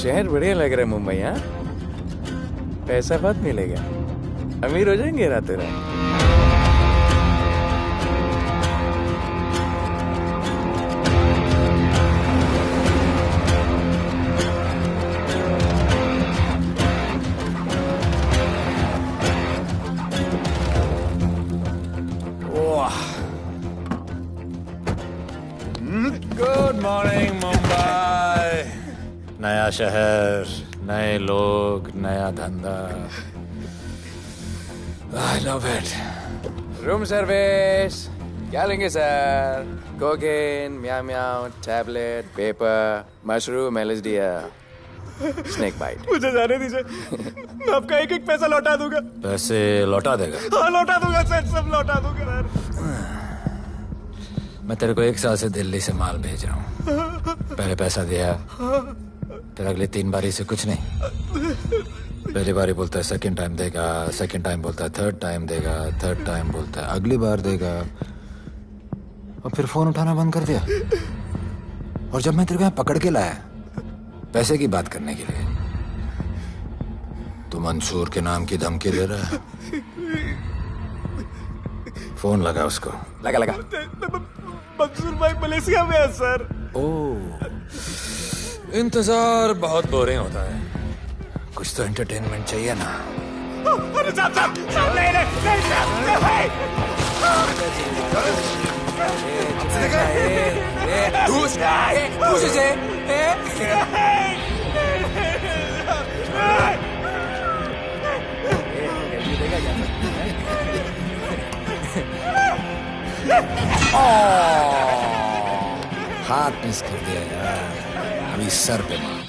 शहर बढ़िया लग रहा है मुंबई। हाँ, पैसा बहुत मिलेगा, अमीर हो जाएंगे रातों रात। Good morning Mumbai. नया शहर, नए लोग, नया धंधा। I love it. Room service क्या लेंगे sir? Cocaine, meow meow, tablet, paper, mushroom, LSD, snake bite. मुझे जाने दीजिए, मैं आपका एक एक पैसा लौटा दूंगा। पैसे लौटा देगा? हाँ लौटा दूंगा सर, सब लौटा दूंगा सर। मैं तेरे को 1 साल से दिल्ली से माल भेज रहा हूँ। पहले पैसा दिया, फिर अगली 3 बारी से कुछ नहीं। पहली बारी बोलता है सेकंड टाइम देगा, सेकंड टाइम बोलता है थर्ड टाइम देगा, थर्ड टाइम बोलता है अगली बार देगा, और फिर फोन उठाना बंद कर दिया। और जब मैं तेरे को यहाँ पकड़ के लाया पैसे की बात करने के लिए, तो मंसूर के नाम की धमकी दे रहा है। फोन लगा उसको। लगा लगा। मंसूर भाई मलेशिया में है सर। ओह, इंतजार बहुत बोरिंग होता है, कुछ तो एंटरटेनमेंट चाहिए ना। अरे साहब साहब साहब, नहीं नहीं हाथ मिस कर दिया यार, अभी सर पे मार।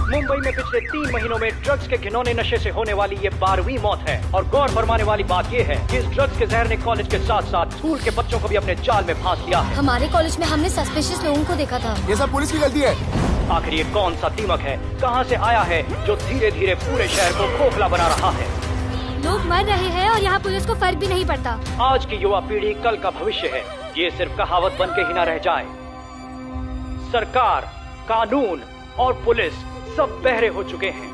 मुंबई में पिछले 3 महीनों में ड्रग्स के घिनौने नशे से होने वाली ये 12वीं मौत है। और गौर फरमाने वाली बात ये है कि इस ड्रग्स के जहर ने कॉलेज के साथ साथ स्कूल के बच्चों को भी अपने जाल में फांस लिया है। हमारे कॉलेज में हमने सस्पिशियस लोगों को देखा था। ये सब पुलिस की गलती है। आखिर ये कौन सा दीमक है, कहां से आया है, जो धीरे धीरे पूरे शहर को खोखला बना रहा है? लोग मर रहे हैं और यहाँ पुलिस को फर्क भी नहीं पड़ता। आज की युवा पीढ़ी कल का भविष्य है, ये सिर्फ कहावत बन के ही न रह जाए। सरकार, कानून और पुलिस सब बहरे हो चुके हैं।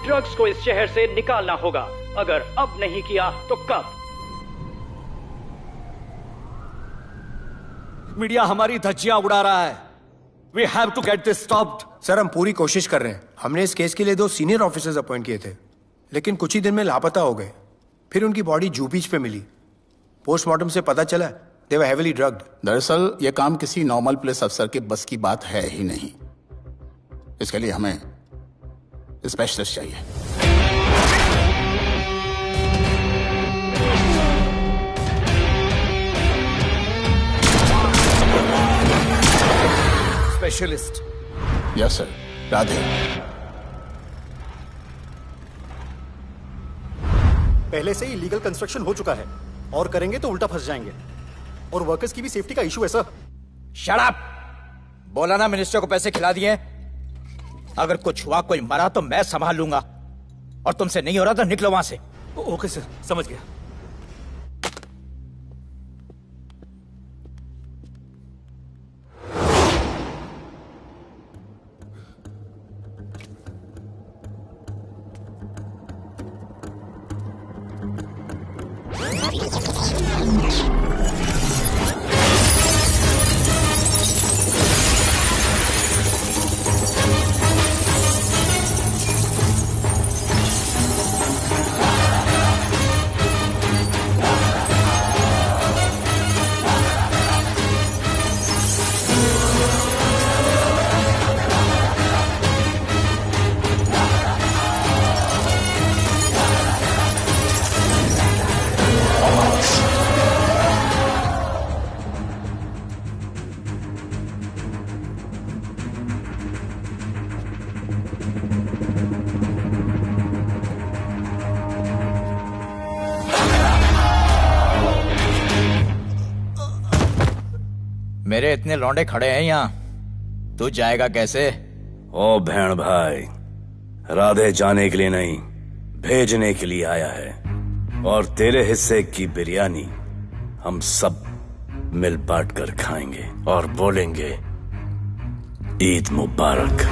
ड्रग्स को इस शहर से निकालना होगा, अगर अब नहीं किया तो कब? मीडिया हमारी धज्जियां उड़ा रहा है। We have to get this stopped. Sir हम पूरी कोशिश कर रहे हैं। हमने इस केस के लिए 2 सीनियर ऑफिसर्स अपॉइंट किए थे, लेकिन कुछ ही दिन में लापता हो गए। फिर उनकी बॉडी जू बीच पे मिली। पोस्टमार्टम से पता चला दे वर हेवीली ड्रग्ड। दरअसल यह काम किसी नॉर्मल पुलिस अफसर के बस की बात है ही नहीं। इसके लिए हमें स्पेशलिस्ट चाहिए। स्पेशलिस्ट? Yes sir. राधे। पहले से ही लीगल कंस्ट्रक्शन हो चुका है, और करेंगे तो उल्टा फंस जाएंगे। और वर्कर्स की भी सेफ्टी का इशू है सर। Shut up! बोला ना मिनिस्टर को पैसे खिला दिए। अगर कुछ हुआ, कोई मरा तो मैं संभाल लूंगा, और तुमसे नहीं हो रहा तो निकलो वहां से। ओके सर, समझ गया। तेरे इतने लौंडे खड़े हैं यहाँ, तू जाएगा कैसे? ओ बहन भाई, राधे जाने के लिए नहीं, भेजने के लिए आया है। और तेरे हिस्से की बिरयानी हम सब मिल बांट कर खाएंगे और बोलेंगे ईद मुबारक।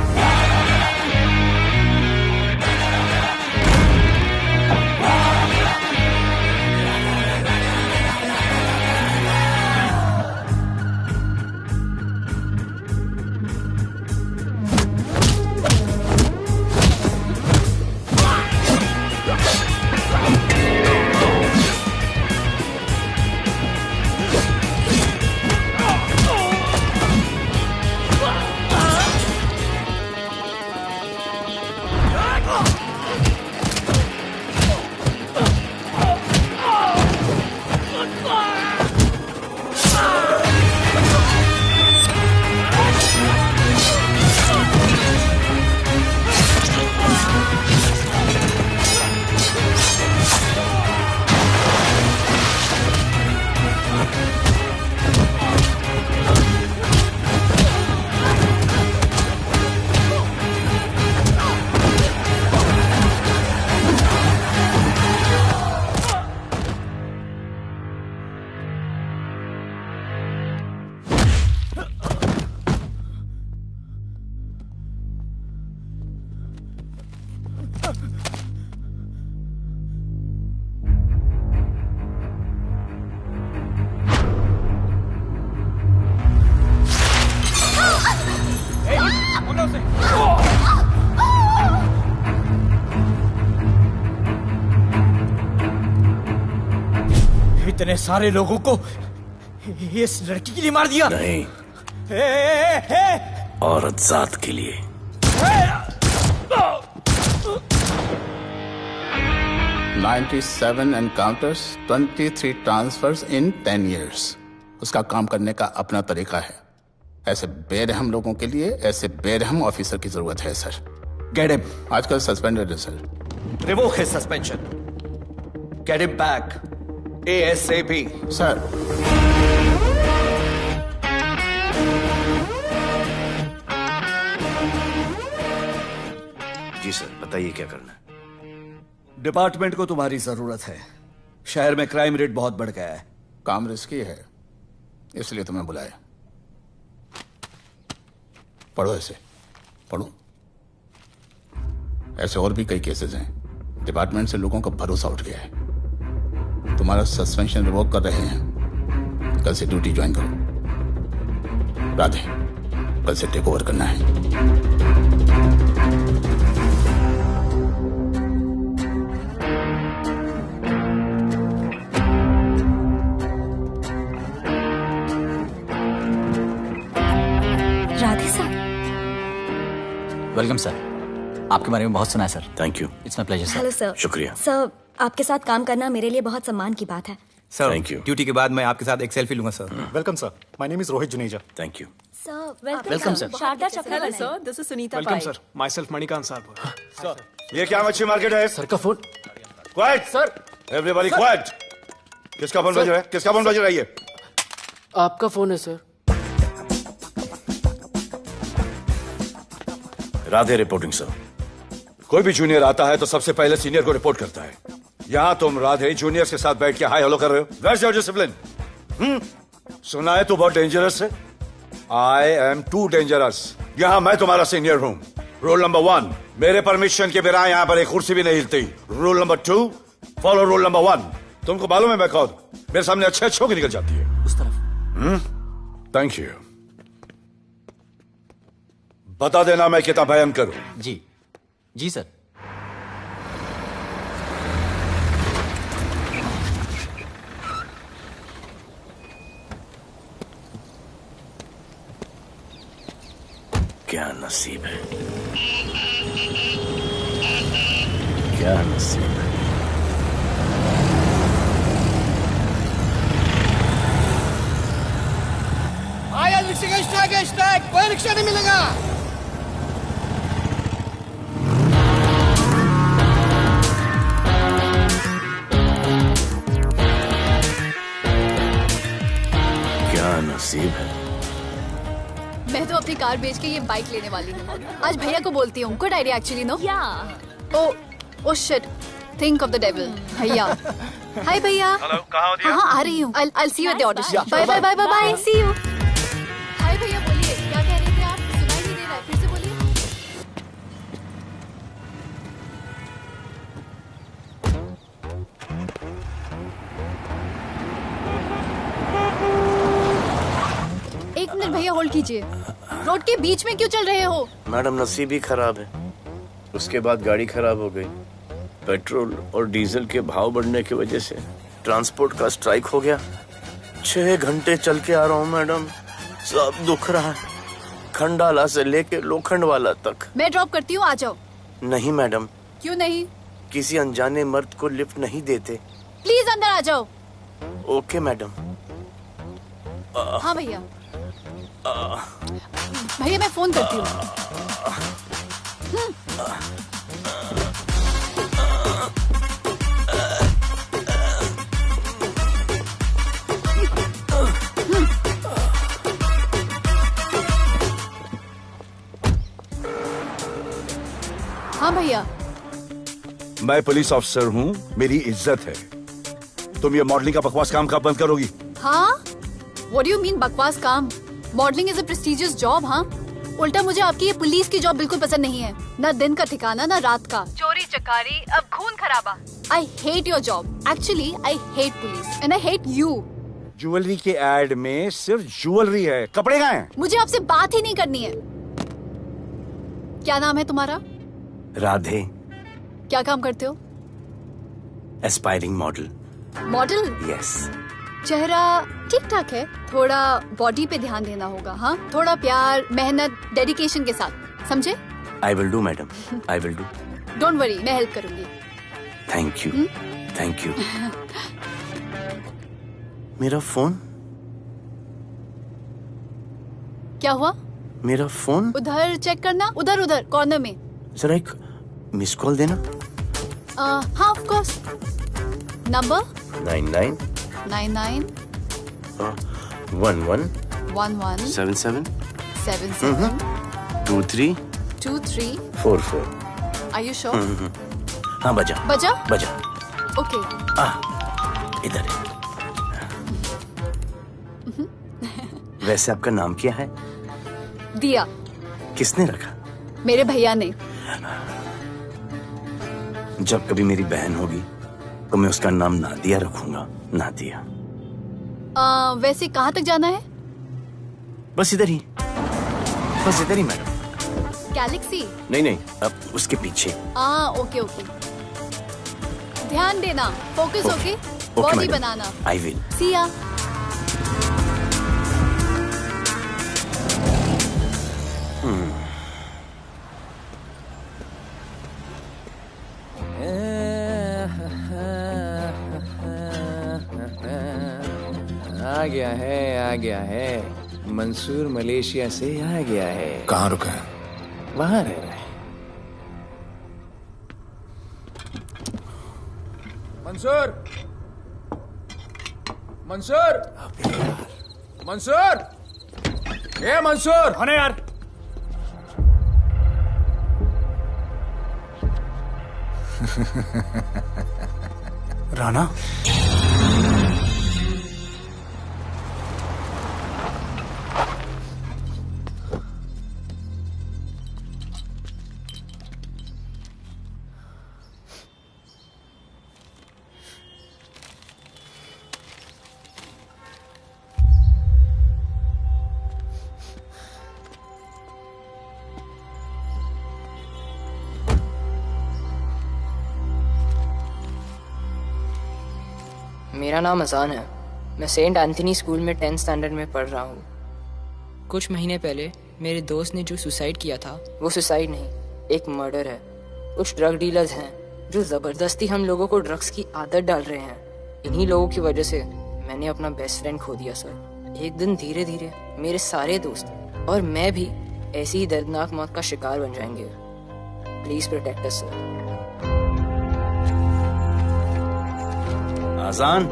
इतने सारे लोगों को इस लड़की के लिए मार दिया? नहीं, औरत जात के लिए। $97 encounters, 23 transfers in 10 years। उसका काम करने का अपना तरीका है। ऐसे बेरहम लोगों के लिए ऐसे बेरहम ऑफिसर की जरूरत है सर। Get him. आजकल सस्पेंडेड है sir. Revoke his suspension. Get him back ASAP। Sir, जी सर, बताइए क्या करना है। डिपार्टमेंट को तुम्हारी जरूरत है। शहर में क्राइम रेट बहुत बढ़ गया है। काम रिस्की है, इसलिए तुम्हें बुलाया। पढ़ो ऐसे, पढ़ो। ऐसे और भी कई केसेस हैं। डिपार्टमेंट से लोगों का भरोसा उठ गया है। तुम्हारा सस्पेंशन रिवोक कर रहे हैं। कल से ड्यूटी ज्वाइन करो। राधे, कल से टेक ओवर करना है। राधे सर। Welcome sir. आपके बारे में बहुत सुना है sir. Thank you. It's my pleasure sir. Hello sir. शुक्रिया सर, आपके साथ काम करना मेरे लिए बहुत सम्मान की बात है। Sir, thank you. ड्यूटी के बाद मैं आपके साथ एक सेल्फी लूंगा sir. Welcome sir, my name is Rohit Juneja. Thank you. Sir, welcome sir. Sharda Chakra sir, this is Sunita welcome sir, myself Manikant साहब। सर, ये क्या मच्छी मार्केट है? सर का phone. Quiet sir, everybody quiet. किसका फोन बज रहा है? किसका फोन बज रहा है? ये आपका फोन है सर। Radhe reporting sir. कोई भी जूनियर आता है तो सबसे पहले सीनियर को रिपोर्ट करता है। यहाँ तुम राधे जूनियर्स के साथ बैठ के हाय हेलो कर रहे हो। Where's your discipline? सुना है तू बहुत डेंजरस है। I am too dangerous. यहाँ मैं तुम्हारा सीनियर हूँ। रूल नंबर 1, मेरे परमिशन के बिना यहाँ पर एक कुर्सी भी नहीं हिलती। Rule number 2, follow rule number 1। तुमको मालूम है मैं कौन? मेरे सामने अच्छे अच्छों की निकल जाती है। उस तरफ। Thank you. बता देना मैं कितना भयंकर हूं। जी जी सर। क्या नसीब है, क्या नसीब है। आया रिक्शा का स्टैक है, स्टैक। कोई रिक्शा नहीं मिलेगा। क्या नसीब है, अपनी कार बेच के ये बाइक लेने वाली हूँ। आज भैया को बोलती हूँ। Good idea actually, no? Oh shit, think of the devil. भैया, हाय भैया। हेलो, कहाँ हो दिया? हाँ, आ रही हूँ। I'll see you at the audition. Bye bye bye bye bye. See you. हाय भैया, बोलिए क्या कह रहे थे आप? सुनाई नहीं दे रहा है, फिर से बोलिए। एक मिनट भैया, होल्ड कीजिए। रोड के बीच में क्यों चल रहे हो? मैडम, नसीब ही खराब है। उसके बाद गाड़ी खराब हो गई। पेट्रोल और डीजल के भाव बढ़ने की वजह से ट्रांसपोर्ट का स्ट्राइक हो गया। 6 घंटे चल के आ रहा हूँ मैडम, सब दुख रहा है, खंडाला से लेके लोखंडवाला तक। मैं ड्रॉप करती हूँ, आ जाओ। नहीं मैडम। क्यों नहीं? किसी अनजाने मर्द को लिफ्ट नहीं देते। प्लीज अंदर आ जाओ। Okay madam. हाँ भैया। भैया मैं फोन करती हूँ। हाँ भैया। मैं पुलिस ऑफिसर हूँ, मेरी इज्जत है। तुम ये मॉडलिंग का बकवास काम कब बंद करोगी? हाँ? What do you mean बकवास काम? Modelling is a prestigious job. हाँ, उल्टा मुझे आपकी ये पुलिस की जॉब बिल्कुल पसंद नहीं है। ना दिन का ठिकाना, ना रात का। चोरी चकारी, अब खून खराबा। I hate your job. Actually, I hate police and I hate you. Jewellery के एड में सिर्फ ज्वेलरी है, कपड़े कहाँ हैं? मुझे आपसे बात ही नहीं करनी है। क्या नाम है तुम्हारा? राधे। क्या काम करते हो? Aspiring model. मॉडल? यस। चेहरा ठीक ठाक है, थोड़ा बॉडी पे ध्यान देना होगा। हाँ, थोड़ा प्यार, मेहनत, डेडिकेशन के साथ, समझे? I will do madam, I will do. Don't worry, मैं हेल्प करूंगी। Thank you, thank you. मेरा फोन? क्या हुआ? मेरा फोन? उधर चेक करना, उधर कॉर्नर में। जरा एक मिस कॉल देना। हाँ, of course. Number 99 99 11 11 77 77 23 23 44। Are you sure? हाँ, बजा बजा। ओके। इधर है। वैसे आपका नाम क्या है? दिया। किसने रखा? मेरे भैया ने। जब कभी मेरी बहन होगी तो मैं उसका नाम नादिया रखूंगा। नादिया। वैसे कहाँ तक जाना है? बस इधर ही मैडम। गैलेक्सी? नहीं, अब उसके पीछे। ओके। ध्यान देना, फोकस होके बॉडी बनाना। I will. सी या। आ गया है। मंसूर मलेशिया से आ गया है। कहाँ रुका है? वहां रह रहा है। मंसूर, ए मंसूर। होने यार। राणा, मेरा नाम अजान है। मैं सेंट एंथनी स्कूल में 10th स्टैंडर्ड में पढ़ रहा हूँ। कुछ महीने पहले मेरे दोस्त ने जो सुसाइड किया था, वो सुसाइड नहीं, एक मर्डर है। कुछ ड्रग डीलर्स हैं जो जबरदस्ती हम लोगों को ड्रग्स की आदत डाल रहे हैं। इन्हीं लोगों की वजह से मैंने अपना बेस्ट फ्रेंड खो दिया सर। एक दिन धीरे धीरे मेरे सारे दोस्त और मैं भी ऐसी ही दर्दनाक मौत का शिकार बन जाएंगे। Please protect us sir. Azaan,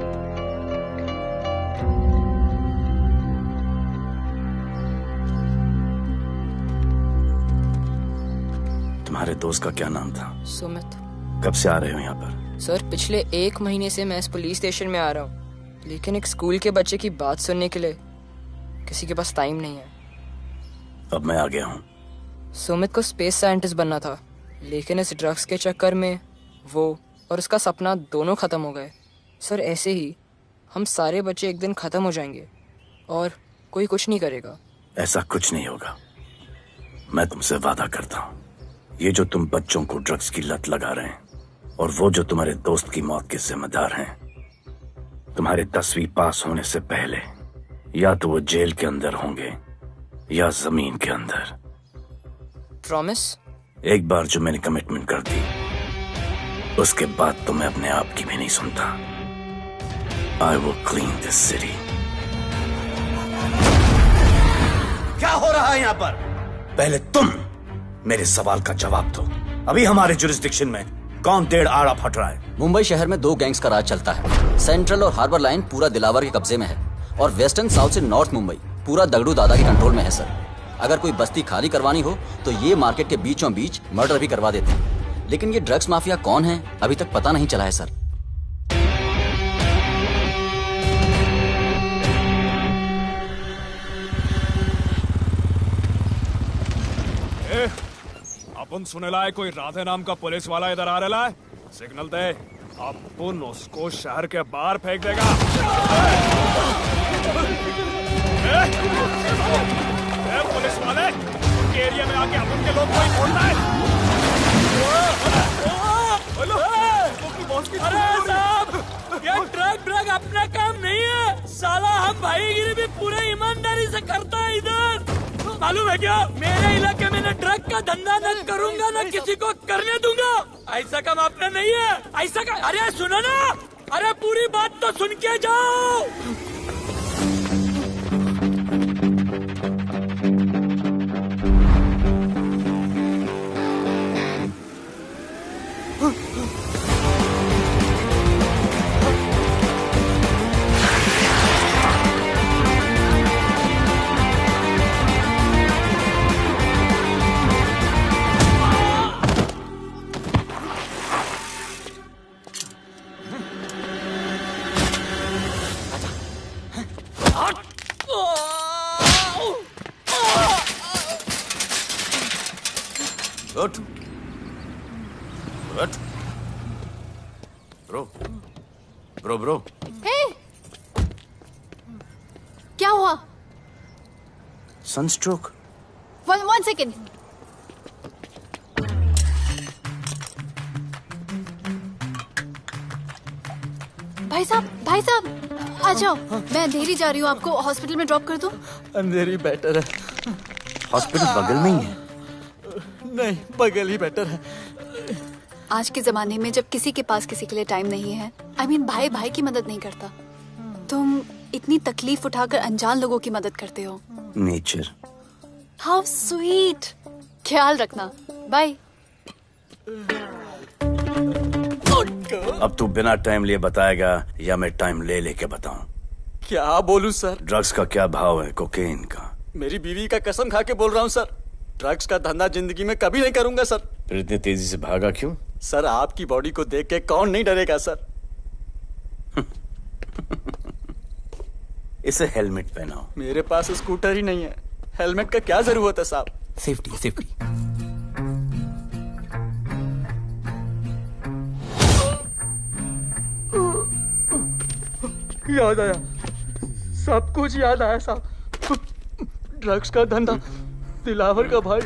तुम्हारे दोस्त का क्या नाम था? सुमित। कब से आ रहे हो यहाँ पर? सर पिछले 1 महीने से मैं इस पुलिस स्टेशन में आ रहा हूँ, लेकिन एक स्कूल के बच्चे की बात सुनने के लिए किसी के पास टाइम नहीं है। अब मैं आ गया हूँ। सुमित को स्पेस साइंटिस्ट बनना था, लेकिन इस ड्रग्स के चक्कर में वो और उसका सपना दोनों खत्म हो गए। सर ऐसे ही हम सारे बच्चे एक दिन खत्म हो जाएंगे और कोई कुछ नहीं करेगा। ऐसा कुछ नहीं होगा, मैं तुमसे वादा करता हूँ। ये जो तुम बच्चों को ड्रग्स की लत लगा रहे हैं और वो जो तुम्हारे दोस्त की मौत के जिम्मेदार हैं, तुम्हारे 10वीं पास होने से पहले या तो वो जेल के अंदर होंगे या जमीन के अंदर। प्रॉमिस? एक बार जो मैंने कमिटमेंट कर दी, उसके बाद तो मैं अपने आप की भी नहीं सुनता। I will clean this city. क्या हो रहा है यहाँ पर? पहले तुम मेरे सवाल का जवाब दो। अभी हमारे जुरिस्डिक्शन में कौन डेढ़ आड़ा फट रहा है? मुंबई शहर में 2 गैंग्स का राज चलता है। सेंट्रल और हार्बर लाइन पूरा दिलावर के कब्जे में है और वेस्टर्न साउथ से नॉर्थ मुंबई पूरा दगड़ू दादा के कंट्रोल में है सर। अगर कोई बस्ती खाली करवानी हो तो ये मार्केट के बीचों बीच मर्डर भी करवा देते हैं, लेकिन ये ड्रग्स माफिया कौन है अभी तक पता नहीं चला है सर। अपन सुनेला है कोई राधे नाम का पुलिस वाला इधर आ रहा है। सिग्नल दे, अपन उसको शहर के बाहर फेंक देगा। पुलिस वाले एरिया में आके अपन के लोग कोई बोलता है। अरे साहब, ये ड्रग अपना काम नहीं है साला। हम भाईगिरी भी पूरे ईमानदारी से करता है इधर। मालूम है क्या, मेरे इलाके में न ड्रग का धंधा न करूंगा न किसी को करने दूंगा। ऐसा काम अपना नहीं है। ऐसा का, अरे सुनो ना, अरे पूरी बात तो सुन के जाओ। उठ, उठ। Bro, bro, bro. हे! क्या हुआ? सनस्ट्रोक। One second. भाई साहब आ जाओ। मैं अंधेरी जा रही हूँ, आपको हॉस्पिटल में ड्रॉप कर दूँ? अंधेरी बेटर है। हॉस्पिटल बगल में ही है। नहीं, बगल ही बेटर है। आज के जमाने में जब किसी के पास किसी के लिए टाइम नहीं है, भाई भाई की मदद नहीं करता, तुम इतनी तकलीफ उठाकर अनजान लोगों की मदद करते हो। नेचर। How sweet. ख्याल रखना, बाय। अब तू बिना टाइम लिए बताएगा या मैं टाइम ले लेके बताऊं? क्या बोलूं सर? ड्रग्स का क्या भाव है कोकेन का? मेरी बीवी का कसम खा के बोल रहा हूं सर, ड्रग्स का धंधा जिंदगी में कभी नहीं करूंगा सर। फिर इतनी तेजी से भागा क्यों? सर आपकी बॉडी को देख के कौन नहीं डरेगा सर। इसे हेलमेट पहनाओ। मेरे पास स्कूटर ही नहीं है, हेलमेट का क्या जरूरत है साहब? Safety safety. याद आया, सब कुछ याद आया साहब। ड्रग्स का धंधा दिलावर का भाई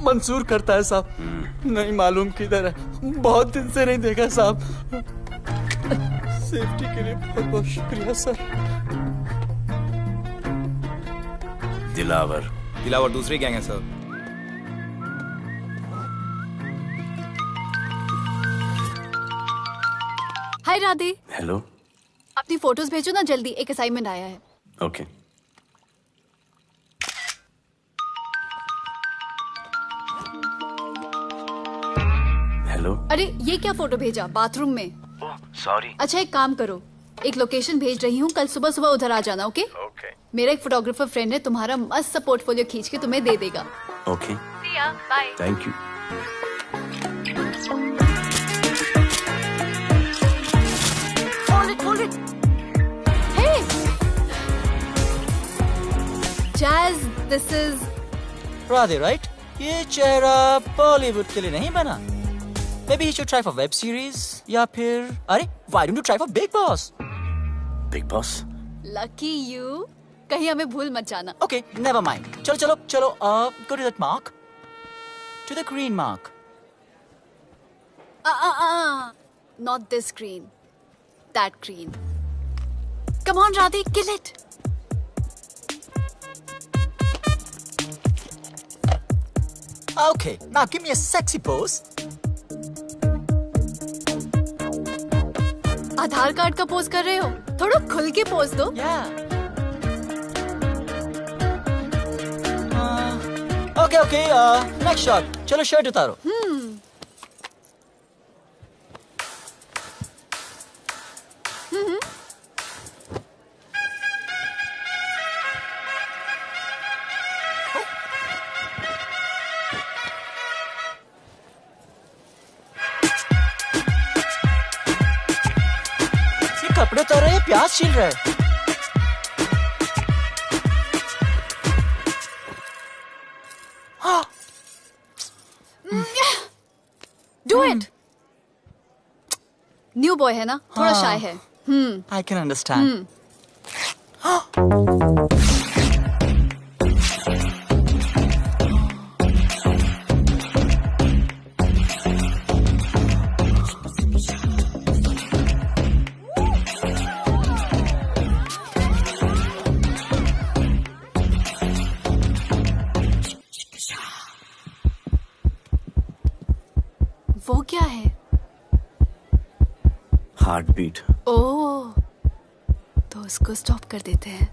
मंसूर करता है साहब। नहीं मालूम किधर है, बहुत दिन से नहीं देखा साहब। सेफ्टी के लिए बहुत बहुत शुक्रिया सर। दिलावर दूसरी गैंग है सर। हाय राधे। हेलो। अपनी फोटोज भेजो ना जल्दी, एक असाइनमेंट आया है। ओके। हेलो। अरे ये क्या फोटो भेजा बाथरूम में? सॉरी। अच्छा एक काम करो, एक लोकेशन भेज रही हूँ, कल सुबह सुबह उधर आ जाना। ओके? मेरा एक फोटोग्राफर फ्रेंड है, तुम्हारा मस्त सा पोर्टफोलियो खींच के तुम्हें दे देगा। Okay. Bye. Thank you. This is Radhe, right? ये चेहरा बॉलीवुड के लिए नहीं बना। Maybe he should try for web series या फिर अरे why don't you try for Big Boss? Big Boss? Lucky you, कहीं हमें भूल मत जाना। Okay, never mind. चलो, go to that mark. To the green mark. Not this green. That green. Come on, Radhe, kill it. Okay, now give me a sexy pose. Aadhaar card का pose कर रहे हो? थोड़ा खुल के pose दो। Okay, next shot. चलो shirt उतारो। कपड़े उतार रहे हैं, प्याज छील रहे हैं। Do it. न्यू बॉय है ना, थोड़ा शाय है। I can understand. वो क्या है? Heart beat. ओह, तो उसको स्टॉप कर देते हैं।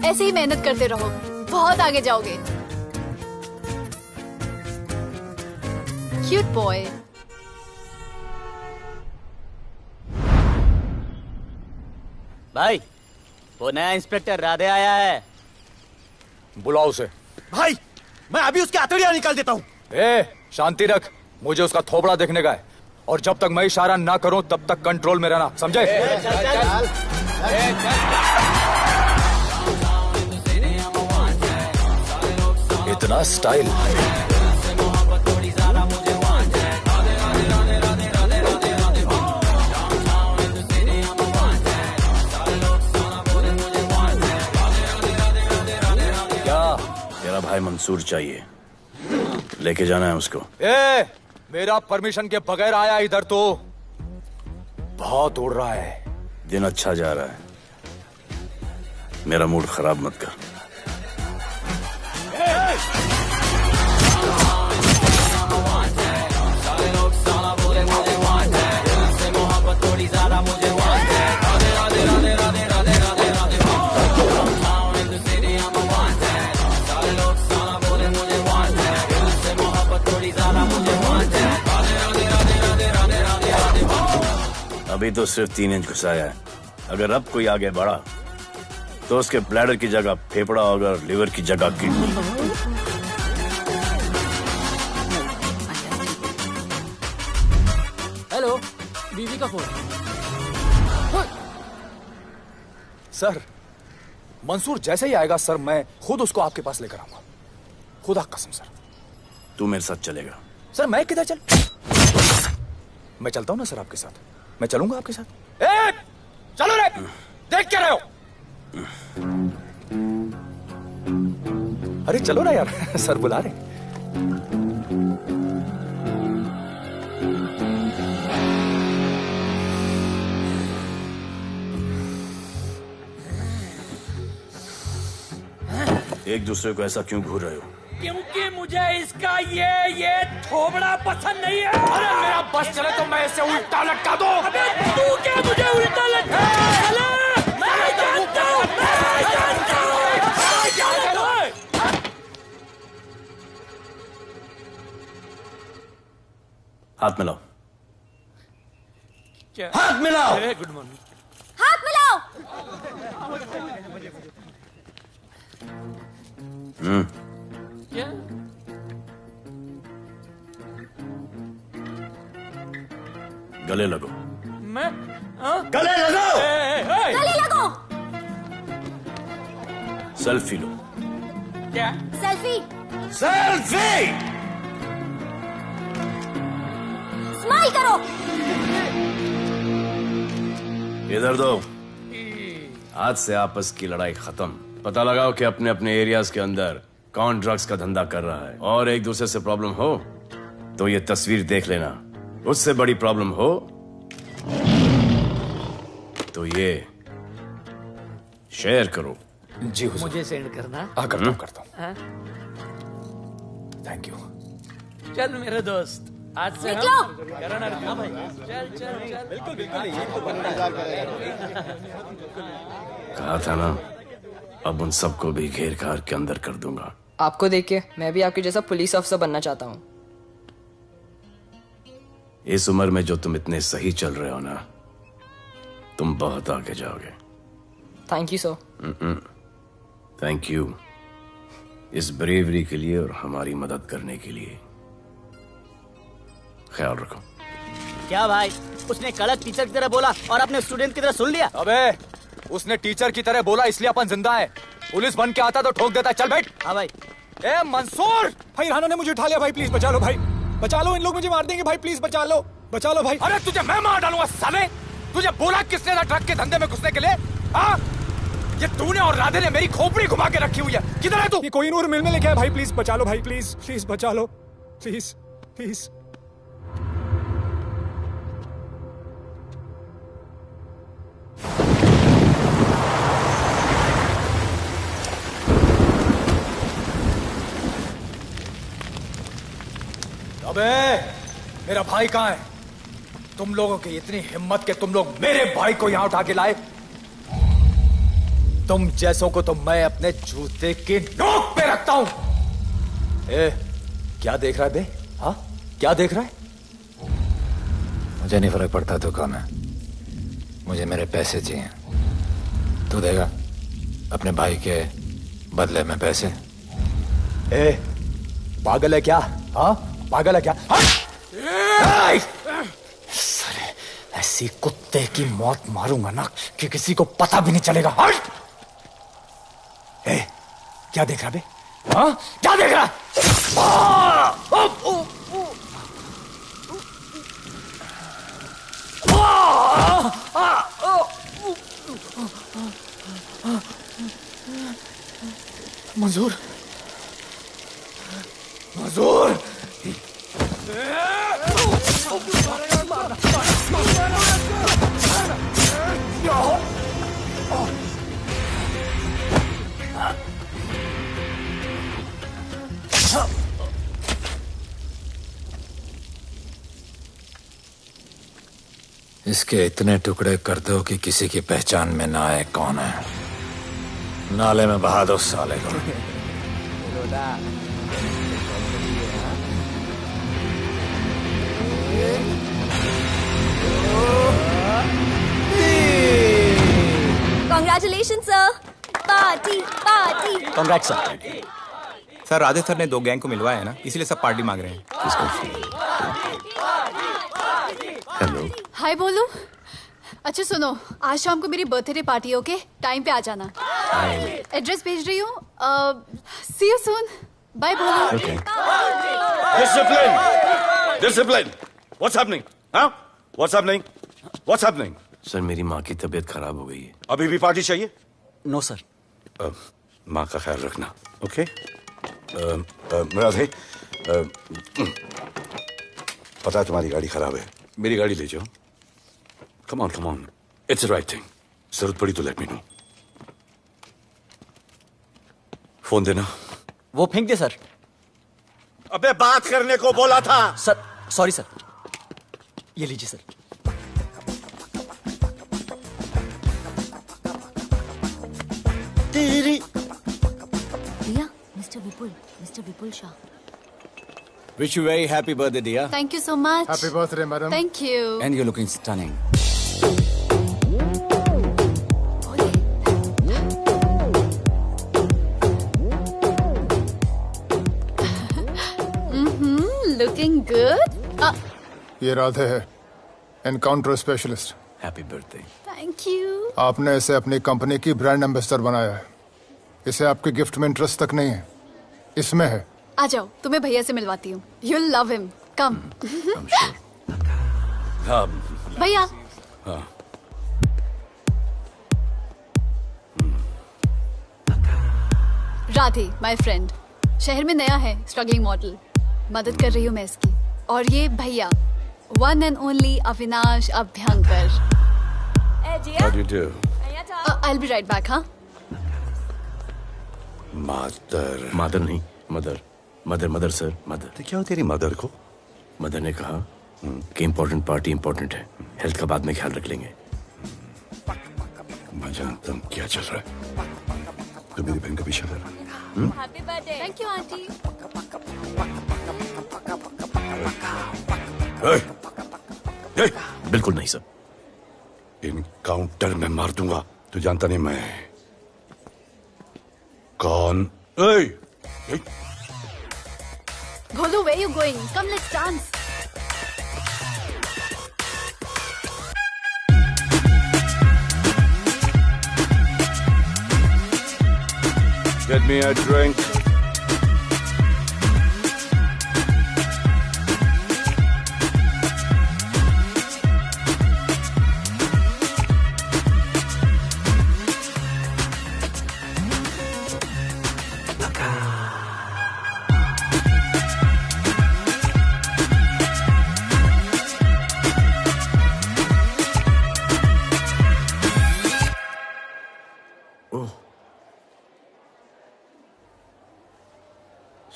ऐसे ही मेहनत करते रहो, बहुत आगे जाओगे। Cute boy. भाई, वो नया इंस्पेक्टर राधे आया है। बुलाओ उसे। भाई, मैं अभी उसकी हथेलियां निकाल देता हूँ। शांति रख, मुझे उसका थोबड़ा देखने का है, और जब तक मैं इशारा ना करूं तब तक कंट्रोल में रहना, समझे? इतना स्टाइल। क्या? तेरा भाई मंसूर चाहिए, लेके जाना है उसको। मेरा परमिशन के बगैर आया इधर तो बहुत उड़ रहा है। दिन अच्छा जा रहा है, मेरा मूड खराब मत कर। अभी तो सिर्फ 3 इंच घुसाया है, अगर अब कोई आगे बढ़ा तो उसके ब्लैडर की जगह फेफड़ा होगा, लिवर की जगह किडनी। हेलो, बीवी का फोन। सर, मंसूर जैसे ही आएगा सर, मैं खुद उसको आपके पास लेकर आऊंगा, खुदा कसम सर। तू मेरे साथ चलेगा? सर मैं किधर चल? मैं चलता हूं ना सर आपके साथ, मैं चलूंगा आपके साथ। चलो रे, देख क्या रहे हो? अरे चलो ना यार, सर बुला रहे। एक दूसरे को ऐसा क्यों घूर रहे हो? क्योंकि मुझे इसका ये थोबड़ा पसंद नहीं है। अरे मेरा बस चले तो मैं इसे उल्टा लटका दूं। अबे तू क्या मुझे उल्टा लटका? हाथ मिलाओ। क्या? हाथ मिलाओ। Good morning. हाथ मिलाओ। क्या? गले लगो। मैं? हाँ? गले लगो। गले लगो। सेल्फी लो। क्या? सेल्फी। सेल्फी। स्माइल करो। इधर दो। आज से आपस की लड़ाई खत्म। पता लगाओ कि अपने अपने एरियाज के अंदर कौन ड्रग्स का धंधा कर रहा है, और एक दूसरे से प्रॉब्लम हो तो ये तस्वीर देख लेना। उससे बड़ी प्रॉब्लम हो तो ये शेयर करो। जी हुजूर। मुझे सेंड करना। करता हूँ। हाँ? Thank you. चल मेरे दोस्त, आज से निकलो। करण अर्जुन भाई, चल चल चल। बिल्कुल बिल्कुल। कहा था ना, अब उन सबको भी घेर घार के अंदर कर दूंगा। आपको देख के मैं भी आपके जैसा पुलिस ऑफिसर बनना चाहता हूँ। इस उम्र में जो तुम इतने सही चल रहे हो ना, तुम बहुत आगे जाओगे। Thank you sir. Thank you इस ब्रेवरी के लिए और हमारी मदद करने के लिए। ख्याल रखो। क्या भाई, उसने कड़क टीचर की तरह बोला और आपने स्टूडेंट की तरह सुन लिया? अबे उसने टीचर की तरह बोला इसलिए अपन जिंदा है। पुलिस बन के आता तो ठोक देता। चल बैठ। हाँ भाई। ए मंसूर भाई, राना ने मुझे उठा लिया भाई, प्लीज बचा लो भाई, बचा लो, इन लोग मुझे मार देंगे भाई, प्लीज बचा लो भाई। अरे तुझे मैं मार डालूंगा साले। तुझे बोला किसने था ट्रक के धंधे में घुसने के लिए? हाँ, ये तूने और राधे ने मेरी खोपड़ी घुमा के रखी हुई है। किधर है तू? ये कोई नूर मिल में लेके आया भाई, प्लीज बचा लो भाई, प्लीज प्लीज बचा लो, प्लीज प्लीज। अबे मेरा भाई कहाँ है? तुम लोगों की इतनी हिम्मत कि तुम लोग मेरे भाई को यहां उठा के लाए। तुम जैसों को तो मैं अपने जूते की नोक पे रखता हूं। ए, क्या देख रहा है बे? हाँ, क्या देख रहा है? मुझे नहीं फर्क पड़ता तू कौन है, मुझे मेरे पैसे चाहिए। तू देगा अपने भाई के बदले में पैसे? ए, पागल है क्या? हाँ, पागल है क्या? सरे, ऐसी कुत्ते की मौत मारूंगा ना कि किसी को पता भी नहीं चलेगा। ए, क्या देख रहा बे? हाँ, क्या देख रहा? मंजूर, मंजूर। इसके इतने टुकड़े कर दो कि किसी की पहचान में ना आए कौन है। नाले में बहा दो साले को। Congratulations, sir. Party party. Congrats sir. Sir Radhe sir ने 2 गैंग को मिलवाया है ना, इसलिए सब पार्टी मांग रहे हैं। हेलो। हाय बोलू। अच्छा सुनो, आज शाम को मेरी बर्थडे पार्टी, ओके? टाइम पे आ जाना। एड्रेस भेज रही हूँ। See you soon. बाय बोलू। Discipline, discipline. What's happening? हाँ, what's happening? What's happening? Sir मेरी माँ की तबीयत खराब हो गई है। अभी भी पार्टी चाहिए? No sir. माँ का ख्याल रखना, ओके? राधे, पता है तुम्हारी गाड़ी खराब है, मेरी गाड़ी ले जाओ। Come on, come on, it's the right thing. जरूरत पड़ी तो लेट मी नो। फोन देना। वो फेंक दे सर। अबे बात करने को बोला था। Sir sorry sir. ये लीजिए सर। भैया, mister Vipul Shah. Wish you very happy birthday, dear. Thank you so much. Happy birthday, madam. Thank you. And you're looking stunning. Looking good. ये राधे है, encounter specialist. Happy birthday. Thank you. आपने इसे अपनी company की brand ambassador बनाया है। इसे आपके गिफ्ट में इंटरेस्ट तक नहीं है, इसमें है। आ जाओ, तुम्हें भैया से मिलवाती हूँ। You'll love him. Come. भैया। राधे, my friend, शहर में नया है, स्ट्रगलिंग मॉडल। मदद कर रही हूँ मैं इसकी। और ये भैया, one and only Avinash Abhyankar. How do you do? I'll be right back, हाँ? मदर नहीं, मदर सर, मदर। तो क्या हो तेरी मदर को? मदर ने कहा कि इम्पोर्टेंट पार्टी इम्पोर्टेंट है, हेल्थ का बाद में ख्याल रख लेंगे। मैं जानता हूँ क्या चल रहा है। तो मेरी बहन का पीछा कर। Happy birthday. Thank you, auntie. बिल्कुल नहीं सर। इनकाउंटर में मार दूंगा। तू जानता नहीं मैं कौन? Golu, where you going? Come, let's dance. Get me a drink.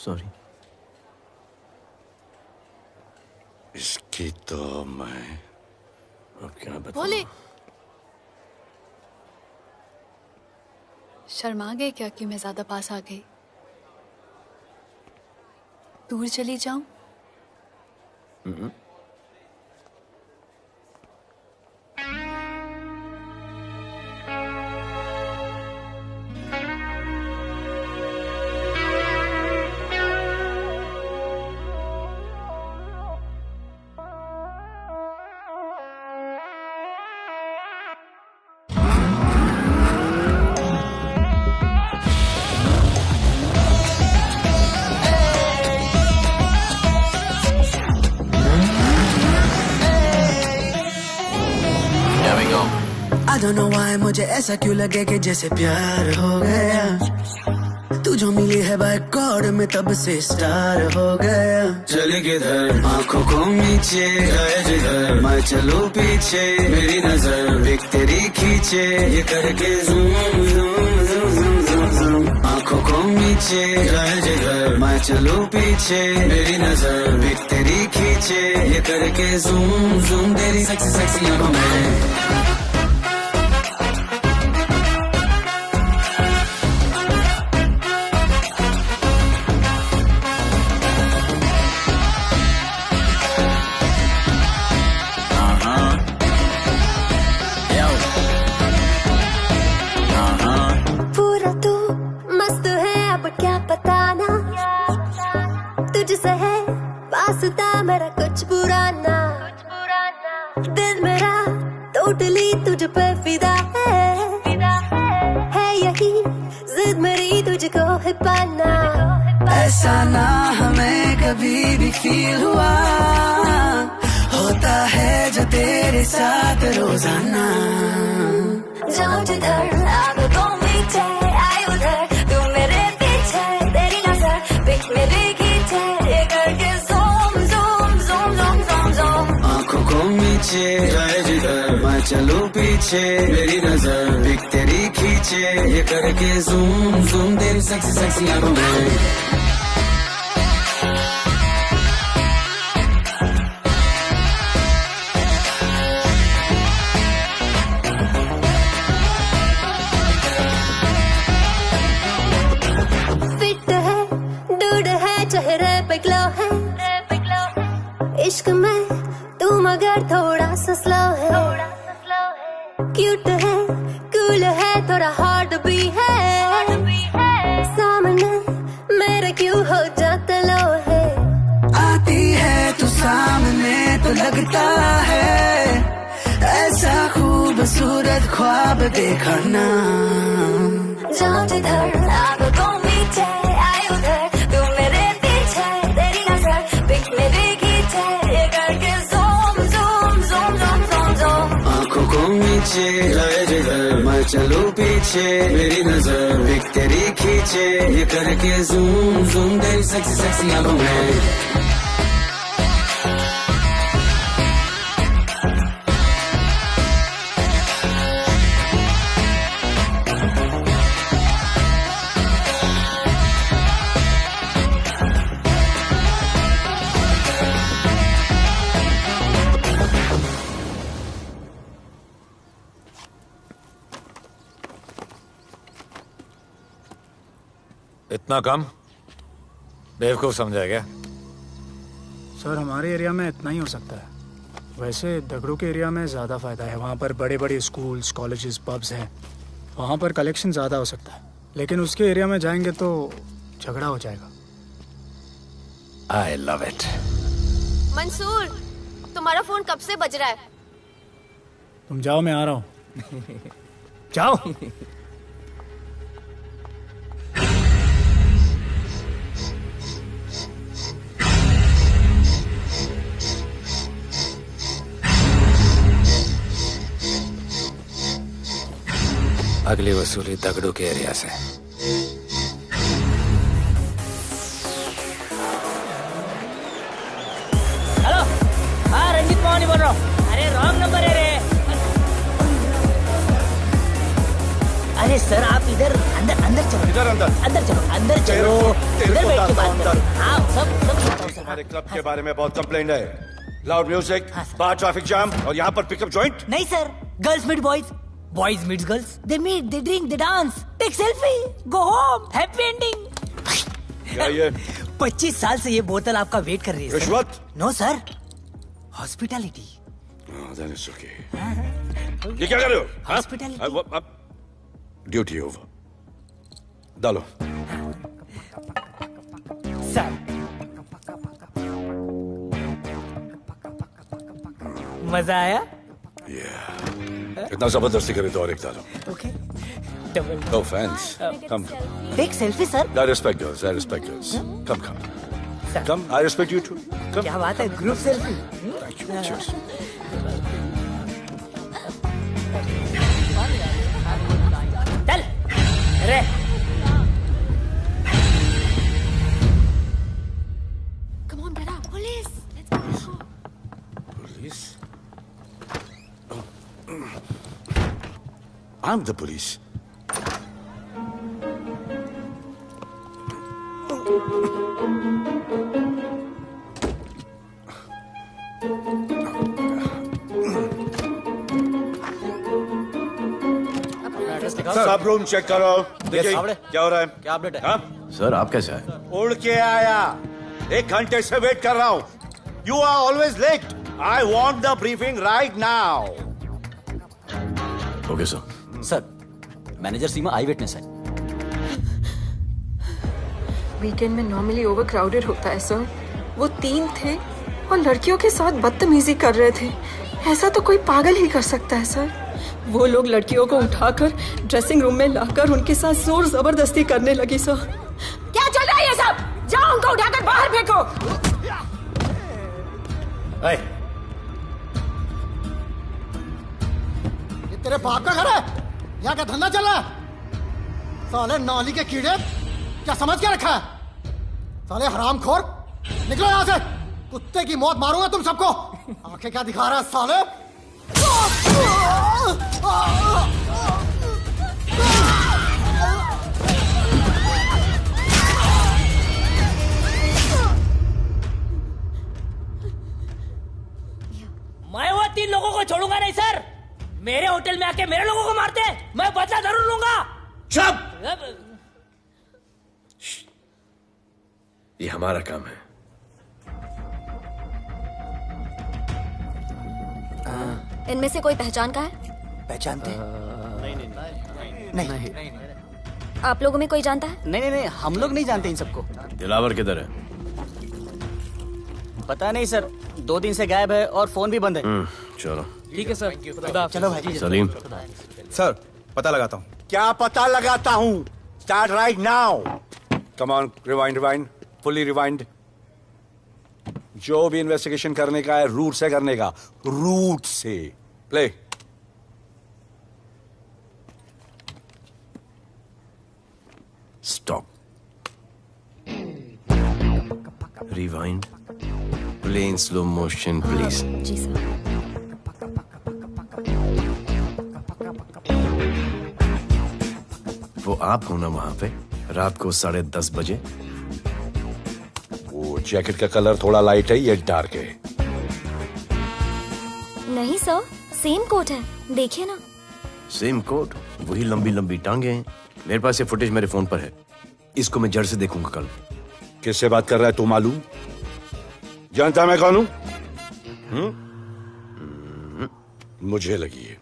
Sorry. इसकी तो मैं अब क्या बताऊं? बोले। शर्मा गए क्या कि मैं ज्यादा पास आ गई? दूर चली जाऊं? I don't know why मुझे ऐसा क्यों लगे कि जैसे प्यार हो गया। तू जो मिली है बाय गॉड में तब से स्टार हो गया। चले किधर आंखों को नीचे गए जिधर मैं चलूं पीछे मेरी नजर एक तेरी खींचे ये करके zoom zoom zoom zoom zoom zoom. आंखों को नीचे गए जिधर मैं चलूं पीछे मेरी नजर एक तेरी खींचे ये करके ज़ूम ज़ूम तेरी सेक्सी सेक्सी आंखों में। मेरा कुछ पुराना दिल मेरा टोटली तुझ पे फिदा है यही जिद मेरी तुझको है पाना। ऐसा ना हमें कभी भी फील हुआ होता है जो तेरे साथ रोजाना। जाऊं जिधर आंखों को मीठे आए उधर तू मेरे पीछे तेरी नजर पिक मेरी खींचे ये करके आंखों को नीचे जाए जिधर मैं चलूं पीछे मेरी नजर एक तेरी खींचे ये करके ज़ूम ज़ूम तेरी सेक्सी सेक्सी आंखों में। फिट है डूड है चेहरे पे ग्लो है इश्क में तू मगर थोड़ा सा स्लो है, क्यूट है, कूल है, थोड़ा हार्ड भी है, सामने मेरे क्यों हो जाता लो है। आती है तू सामने तो लगता है ऐसा खूबसूरत ख्वाब देखा ना। जाऊं जिधर आंखों मीचे आए उधर, तू मेरे पीछे तेरी नजर पिक मेरे खींचे, ये करके zoom zoom zoom zoom zoom zoom. आंखों को नीचे लाए जिधर मैं चलूं पीछे, मेरी नजर पिक तेरी खींचे, ये करके ज़ूम ज़ूम तेरी सेक्सी सेक्सी आंखों में। इतना कम बेवकूफ समझा क्या? सर हमारे एरिया में इतना ही हो सकता है, वैसे दगड़ू के एरिया में ज़्यादा फायदा है। वहाँ पर बड़े बड़े स्कूल्स, कॉलेजेस, पब्स हैं, वहाँ पर कलेक्शन ज़्यादा हो सकता है। लेकिन उसके एरिया में जाएंगे तो झगड़ा हो जाएगा। I love it. मंसूर, तुम्हारा फोन कब से बज रहा है? तुम जाओ, मैं आ रहा हूँ। जाओ। अगली वसूली दगड़ू के एरिया से। हेलो, हाँ रंजीत मोहन बोल रहा हूँ। अरे रॉन्ग नंबर है रे। अरे सर आप इधर अंदर अंदर चलो। इधर अंदर चलो, अंदर चलो, इधर बैठ के बात करो। हाँ सब हमारे क्लब के बारे में बहुत कंप्लेंट है। लाउड म्यूजिक, बाहर ट्रैफिक जाम और यहाँ पर पिकअप जॉइंट। नहीं sir, girls meet boys, boys meets girls, they meet, they drink, they dance, take selfie, go home, happy ending. क्या ये? 25 साल से ये बोतल आपका वेट कर रही है। रिश्वत? No sir, hospitality. Then it's okay. ये क्या कर रहे हो? हॉस्पिटैलिटी। Duty over. डालो। सर मजा आया? इतना जबरदस्ती करे तो और एक डालो। Okay. Double. No offense. Come. Take selfie, sir. I respect girls. I respect girls. Come. Sir. Come. I respect you too. Come. क्या बात है? Group selfie. Thank you. Cheers. चल रे। Come on, Dada. Police. Let's go. Police? I'm the police. सब room check करो। देखिए क्या हो रहा है। क्या अपडेट है? हाँ? सर आप कैसे आए? उड़ के आया, 1 घंटे से वेट कर रहा हूँ। You are always late. I want the briefing right now. Okay sir. Sir manager Seema eye witness है। वीकेंड में नॉर्मली ओवर क्राउडेड होता है सर। वो 3 थे और लड़कियों के साथ बदतमीजी कर रहे थे। ऐसा तो कोई पागल ही कर सकता है सर। वो लोग लड़कियों को उठाकर ड्रेसिंग रूम में लाकर उनके साथ जोर जबरदस्ती करने लगी सर। क्या चल रहा है ये सब? जाओ उनको उठाकर बाहर फेंको। ये तेरे बाप का घर है? यहाँ क्या धंधा चल रहा है? साले नाली के कीड़े, क्या समझ के रखा है? साले हरामखोर, निकलो यहाँ से। कुत्ते की मौत मारूंगा तुम सबको। आंखें क्या दिखा रहा है साले? मैं वो 3 लोगों को छोड़ूंगा नहीं सर। मेरे होटल में आके मेरे लोगों को मारते हैं, मैं बदला जरूर लूंगा। चुप! ये हमारा काम है। इनमें से कोई पहचान का है? पहचानते हैं? नहीं। आप लोगों में कोई जानता है? नहीं, हम लोग नहीं जानते इन सबको। दिलावर किधर है? पता नहीं सर, 2 दिन से गायब है और फोन भी बंद है। चलो ठीक है सर। चलो भाई। सलीम। सर पता लगाता हूँ। क्या पता लगाता हूँ? Start right now. Come on, rewind, fully rewind. जो भी इन्वेस्टिगेशन करने का है रूट से करने का, रूट से। Play. Stop. Rewind. Play in slow motion please. जी सर। वो आप हो ना वहां पे रात को 10:30 बजे? वो जैकेट का कलर थोड़ा लाइट है, ये डार्क है। नहीं सर, सेम कोट है, देखिए ना। सेम कोट, वही लंबी लंबी टांगे हैं। मेरे पास ये फुटेज मेरे फोन पर है, इसको मैं जड़ से देखूंगा कल। किससे बात कर रहा है तू? मालूम? जानता मैं कौन हूं? मुझे लगी है।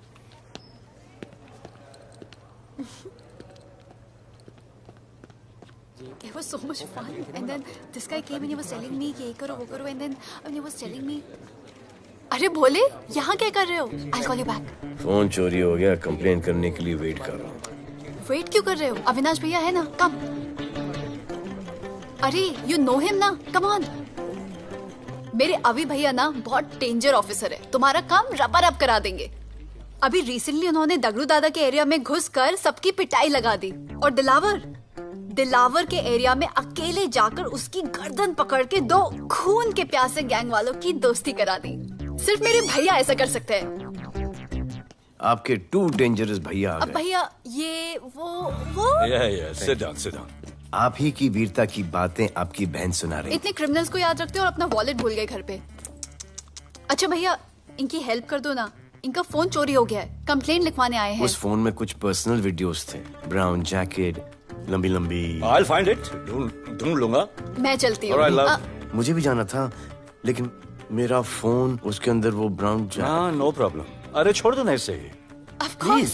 It was so much fun, and then this guy came and he was telling me कि ये करो वो करो, and then he was telling me, अरे भोले यहाँ क्या कर रहे हो? I'll call you back. Phone चोरी हो गया, कंप्लेन करने के लिए वेट कर रहा हूँ। वेट क्यों कर रहे हो? अविनाश भैया है ना, कम। अरे you know him ना, come on. मेरे अभी भैया ना बहुत डेंजर ऑफिसर है, तुम्हारा काम रबर अप करा देंगे। अभी रिसेंटली उन्होंने दगड़ू दादा के एरिया में घुसकर सबकी पिटाई लगा दी, और दिलावर के एरिया में अकेले जाकर उसकी गर्दन पकड़ के 2 खून के प्यासे गैंग वालों की दोस्ती करा दी। सिर्फ मेरे भैया ऐसा कर सकते हैं। आपके 2 डेंजरस भैया आ अब गए। भैया ये वो सिट डाउन। आप ही की वीरता की बातें आपकी बहन सुना रही। इतने क्रिमिनल्स को याद रखते हो और अपना वॉलेट भूल गए घर पे। अच्छा भैया, इनकी हेल्प कर दो ना, इनका फोन चोरी हो गया है, कंप्लेंट लिखवाने आए हैं। उस फोन में कुछ पर्सनल वीडियोस थे, ब्राउन जैकेट, लंबी लंबी। I'll find it. ढूंढ लूंगा। मैं चलती हूँ। Alright, love. मुझे भी जाना था, लेकिन मेरा फोन, उसके अंदर वो ब्राउन जैकेट। हाँ, नो प्रॉब्लम। अरे छोड़ दो ना इसे। Please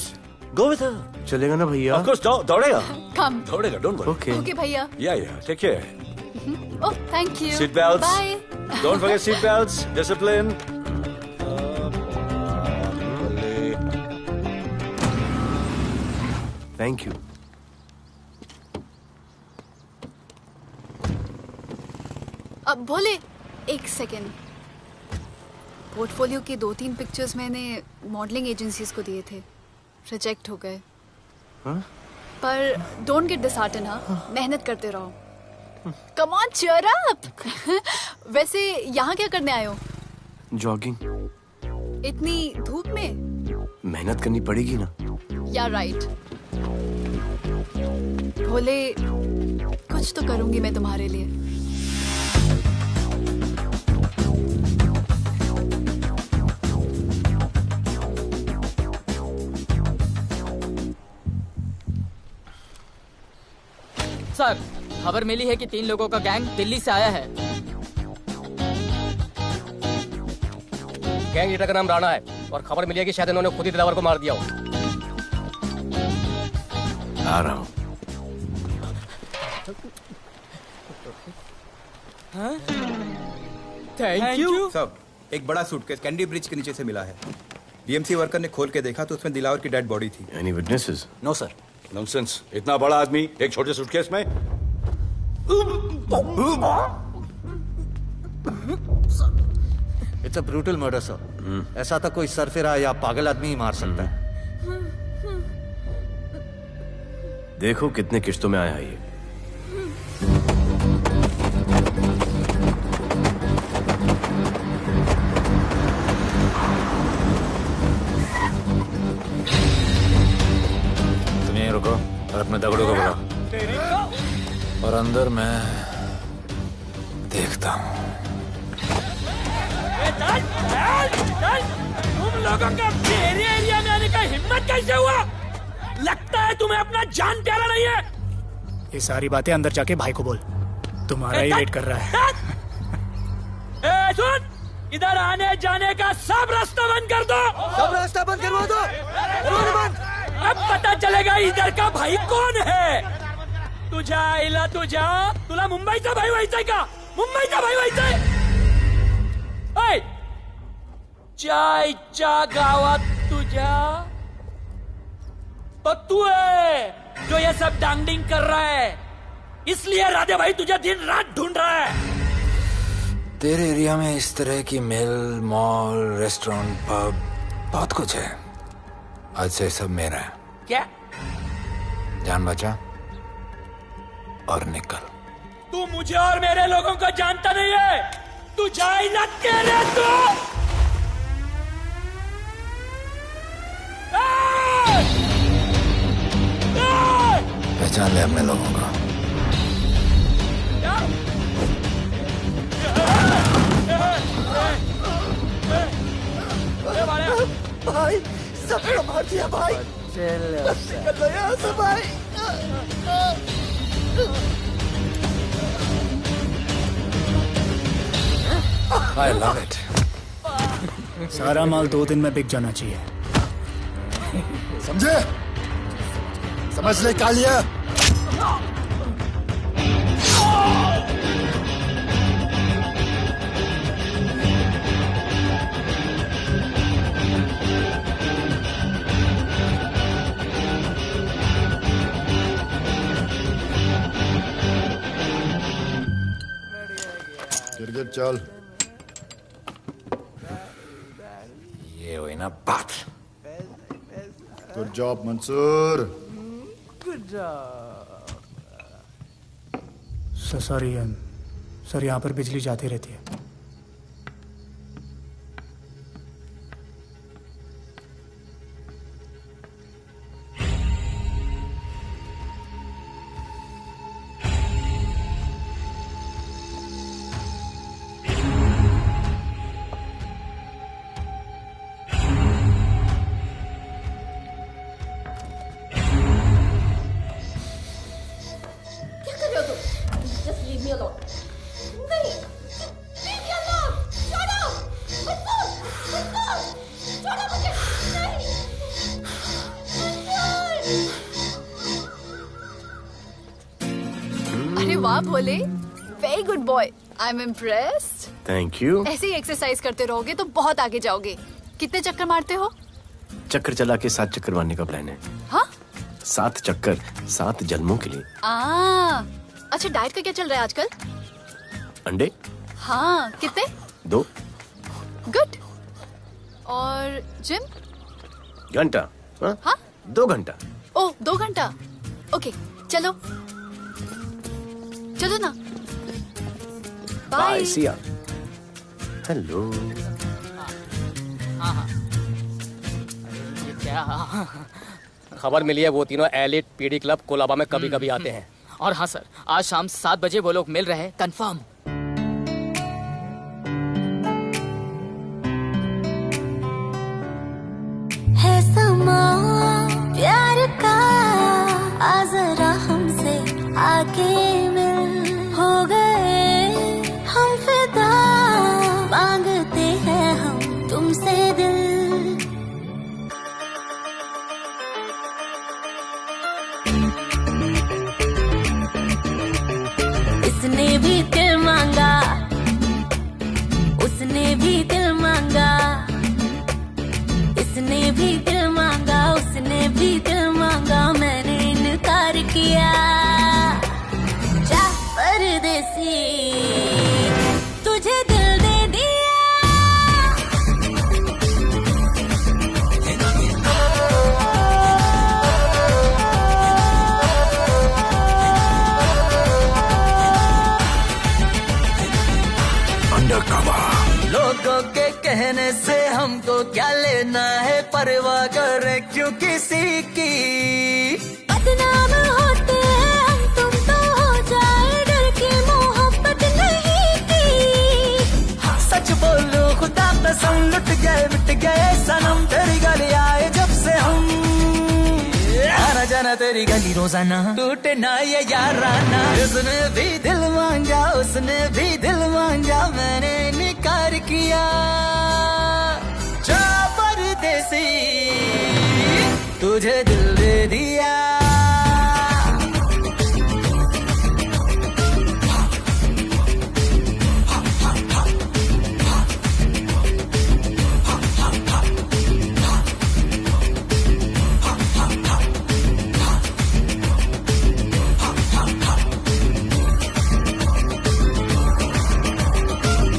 go with her. चलेगा ना भैया? Of course, दौड़ेगा। कम। दौड़ेगा, डोंट वरी। ओके भैया। Yeah, take care. Oh thank you. Seat belts. Bye. Don't forget seat belts. Discipline. Thank you. अब भोले एक सेकेंड, पोर्टफोलियो के 2-3 पिक्चर्स मैंने मॉडलिंग एजेंसीज को दिए थे, रिजेक्ट हो गए। पर डोंट गेट डिसहार्टन, हाँ, मेहनत करते रहो। Come on cheer up. वैसे यहाँ क्या करने आए हो? जॉगिंग। इतनी धूप में? मेहनत करनी पड़ेगी ना। या राइट। भोले कुछ तो करूंगी मैं तुम्हारे लिए। सर खबर मिली है कि 3 लोगों का गैंग दिल्ली से आया है। गैंग लीडर का नाम राणा है और खबर मिली है कि शायद इन्होंने खुद ही दिलावर को मार दिया हो। आ रहा हूँ। Thank you. सब एक बड़ा सूटकेस कैंडी ब्रिज के नीचे से मिला है। बीएमसी वर्कर ने खोल के देखा तो उसमें दिलावर की डेड बॉडी थी। Any witnesses? No sir. Nonsense. इतना बड़ा आदमी एक छोटे सूटकेस में? It's a brutal murder sir. ऐसा तो कोई सरफिरा या पागल आदमी ही मार सकता है। देखो कितने किश्तों में आया है ये। तुम यहीं रुको और अपने दगड़ों को बुलाओ, और अंदर मैं देखता हूँ। तुम लोगों का मेरे एरिया में आने का हिम्मत कैसे हुआ? लगता है तुम्हें अपना जान प्यारा नहीं है। ये सारी बातें अंदर जाके भाई को बोल, तुम्हारा ही वेट कर रहा है। सुन, इधर आने जाने का सब रास्ता बंद कर दो। सब रास्ता बंद करवा दो। अब पता चलेगा इधर का भाई कौन है। तुझा इला तुझा तुला मुंबईचा भाई व्हायचाय का? मुंबईचा भाई व्हायचाय? चायच्या गावात तुझ्या तो तू है जो ये सब डांगडिंग कर रहा है, इसलिए राधे भाई तुझे दिन रात ढूंढ रहा है। तेरे एरिया में इस तरह की मिल, मॉल, रेस्टोरेंट, पब बहुत कुछ है। आज से सब मेरा है। क्या? जान बचा और निकल। तू मुझे और मेरे लोगों को जानता नहीं है। तू जाए ना तेरे तो पहचान ले अपने लोगों को। भाई सबको मार दिया भाई। निकल लो यहाँ से भाई। I love it. सारा माल 2 दिन में बिक जाना चाहिए। समझे? समझ ले कालिया। गिरगिट चल। ये हुई ना बात। Good job Mansoor. Sorry sir, यहाँ पर बिजली जाती रहती है। वाह Bhole, very good boy, I am impressed. Thank you. ऐसे ही एक्सरसाइज करते रहोगे तो बहुत आगे जाओगे। कितने चक्कर मारते हो? चक्कर चला के 7 चक्कर मारने का प्लान है। हाँ? 7 चक्कर 7 जन्मों के लिए। अच्छा, डाइट का क्या चल रहा है आजकल? अंडे। हाँ, कितने? 2। गुड। और जिम? घंटा। हाँ? 2 घंटा। ओह, 2 घंटा। ओके, चलो चलो ना। बाय, सी या। हेलो। क्या? खबर मिली है वो तीनों एलिट पीडी क्लब कोलाबा में कभी कभी आते हैं। और हाँ सर, आज शाम 7 बजे वो लोग मिल रहे हैं, कंफर्म। है समा प्यार का, आ जरा हमसे आके मिल। हो गए हम फिदा, मांगते हैं हम तुमसे दिल। इसने भी दिल मांगा, उसने भी दिल मांगा, इसने भी दिल मांगा, उसने भी दिल मांगा, मैंने इनकार किया। जा परदेसी, तुझे दिल दे दिया। लोगों के कहने से हमको क्या लेना है, परवाह करे क्यों किसी की। बदनाम होते हैं हम, तुम तो हो जाए, डर की मोहब्बत नहीं की। हाँ, सच बोलो खुदा कसम, लुट गए मिट गए सनम, तेरी गली आए जब से हम। आना जाना तेरी तेरी गली रोजाना, टूटे ना ये याराना। उसने भी दिल मांगा, उसने भी दिल मांगा, मैंने इनकार किया। जा परदेसी, तुझे दिल दे दिया।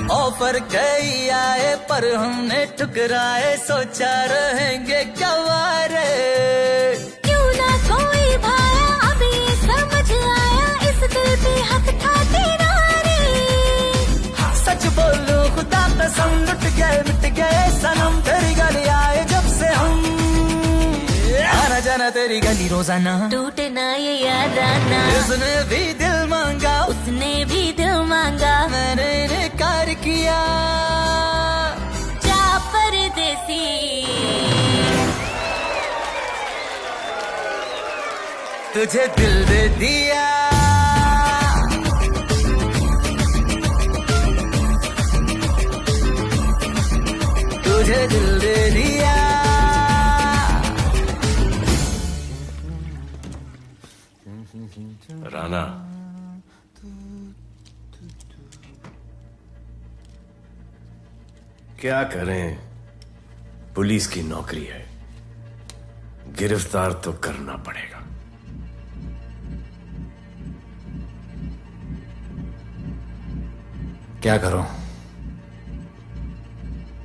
ऑफर कई आए पर हमने ठुकराए, सोचा रहेंगे क्या वारे। क्यों ना कोई भाया, अब ये समझ आया, इस दिल पे हक था तेरा रे। सच बोलूं खुदा कसम, लुट गए मिट गए सनम, तेरी गली आए जब से हम। आना जाना तेरी गली रोजाना, टूटे ना ये याराना। उसने भी दिल मांगा, उसने भी दिल मांगा, मैंने इनकार किया। जा परदेसी, तुझे दिल दे दिया। तुझे दिल दे दिया। राणा, क्या करें, पुलिस की नौकरी है, गिरफ्तार तो करना पड़ेगा। क्या करूं?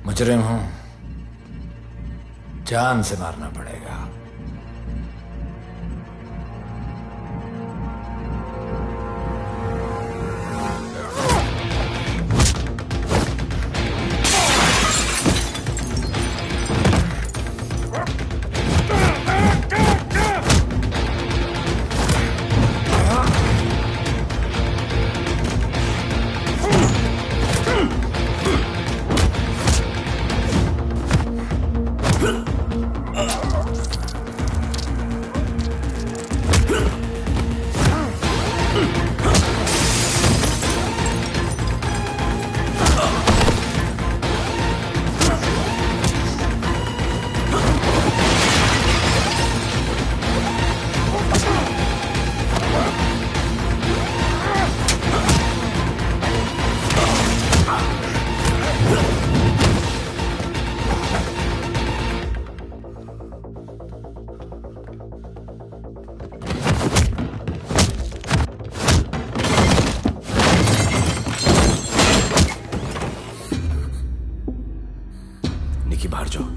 मुजरिम हूं, जान से मारना पड़ेगा। निकी बाहर जाओ।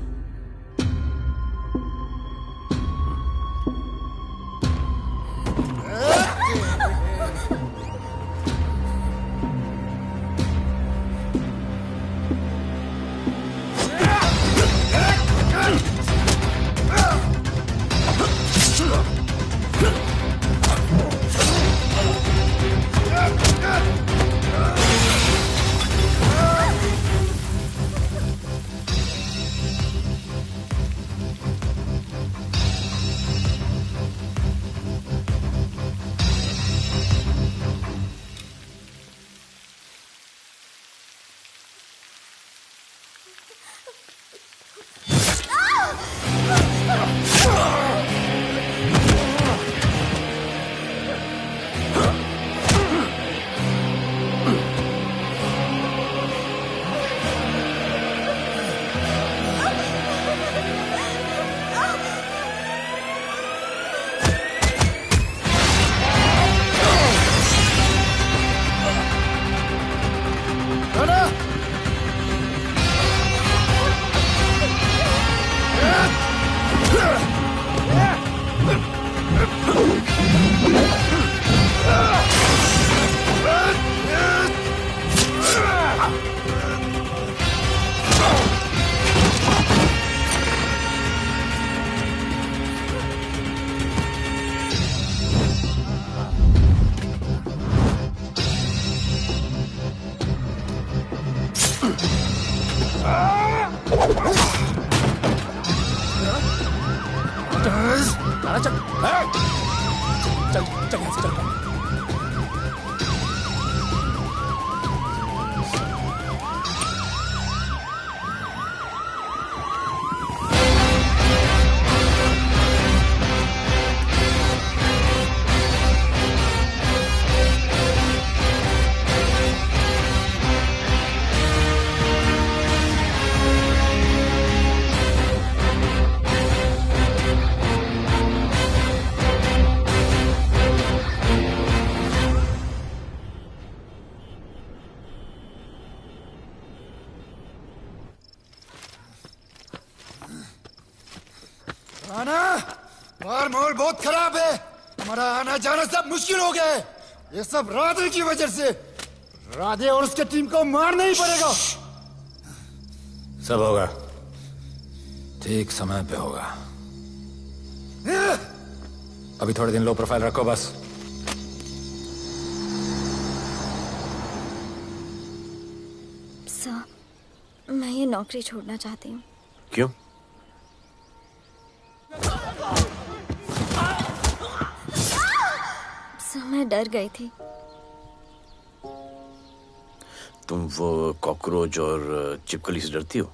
चल चल यहाँ से चल। आना मार मोल बहुत खराब है। हमारा आना जाना सब मुश्किल हो गया है। ये सब राधे की वजह से। राधे और उसके टीम को मारना ही पड़ेगा। सब होगा, ठीक समय पे होगा। अभी थोड़े दिन लो प्रोफाइल रखो बस। सर, मैं ये नौकरी छोड़ना चाहती हूँ। क्यों? सर, मैं डर गई थी। तुम वो कॉकरोच और चिपकली से डरती हो?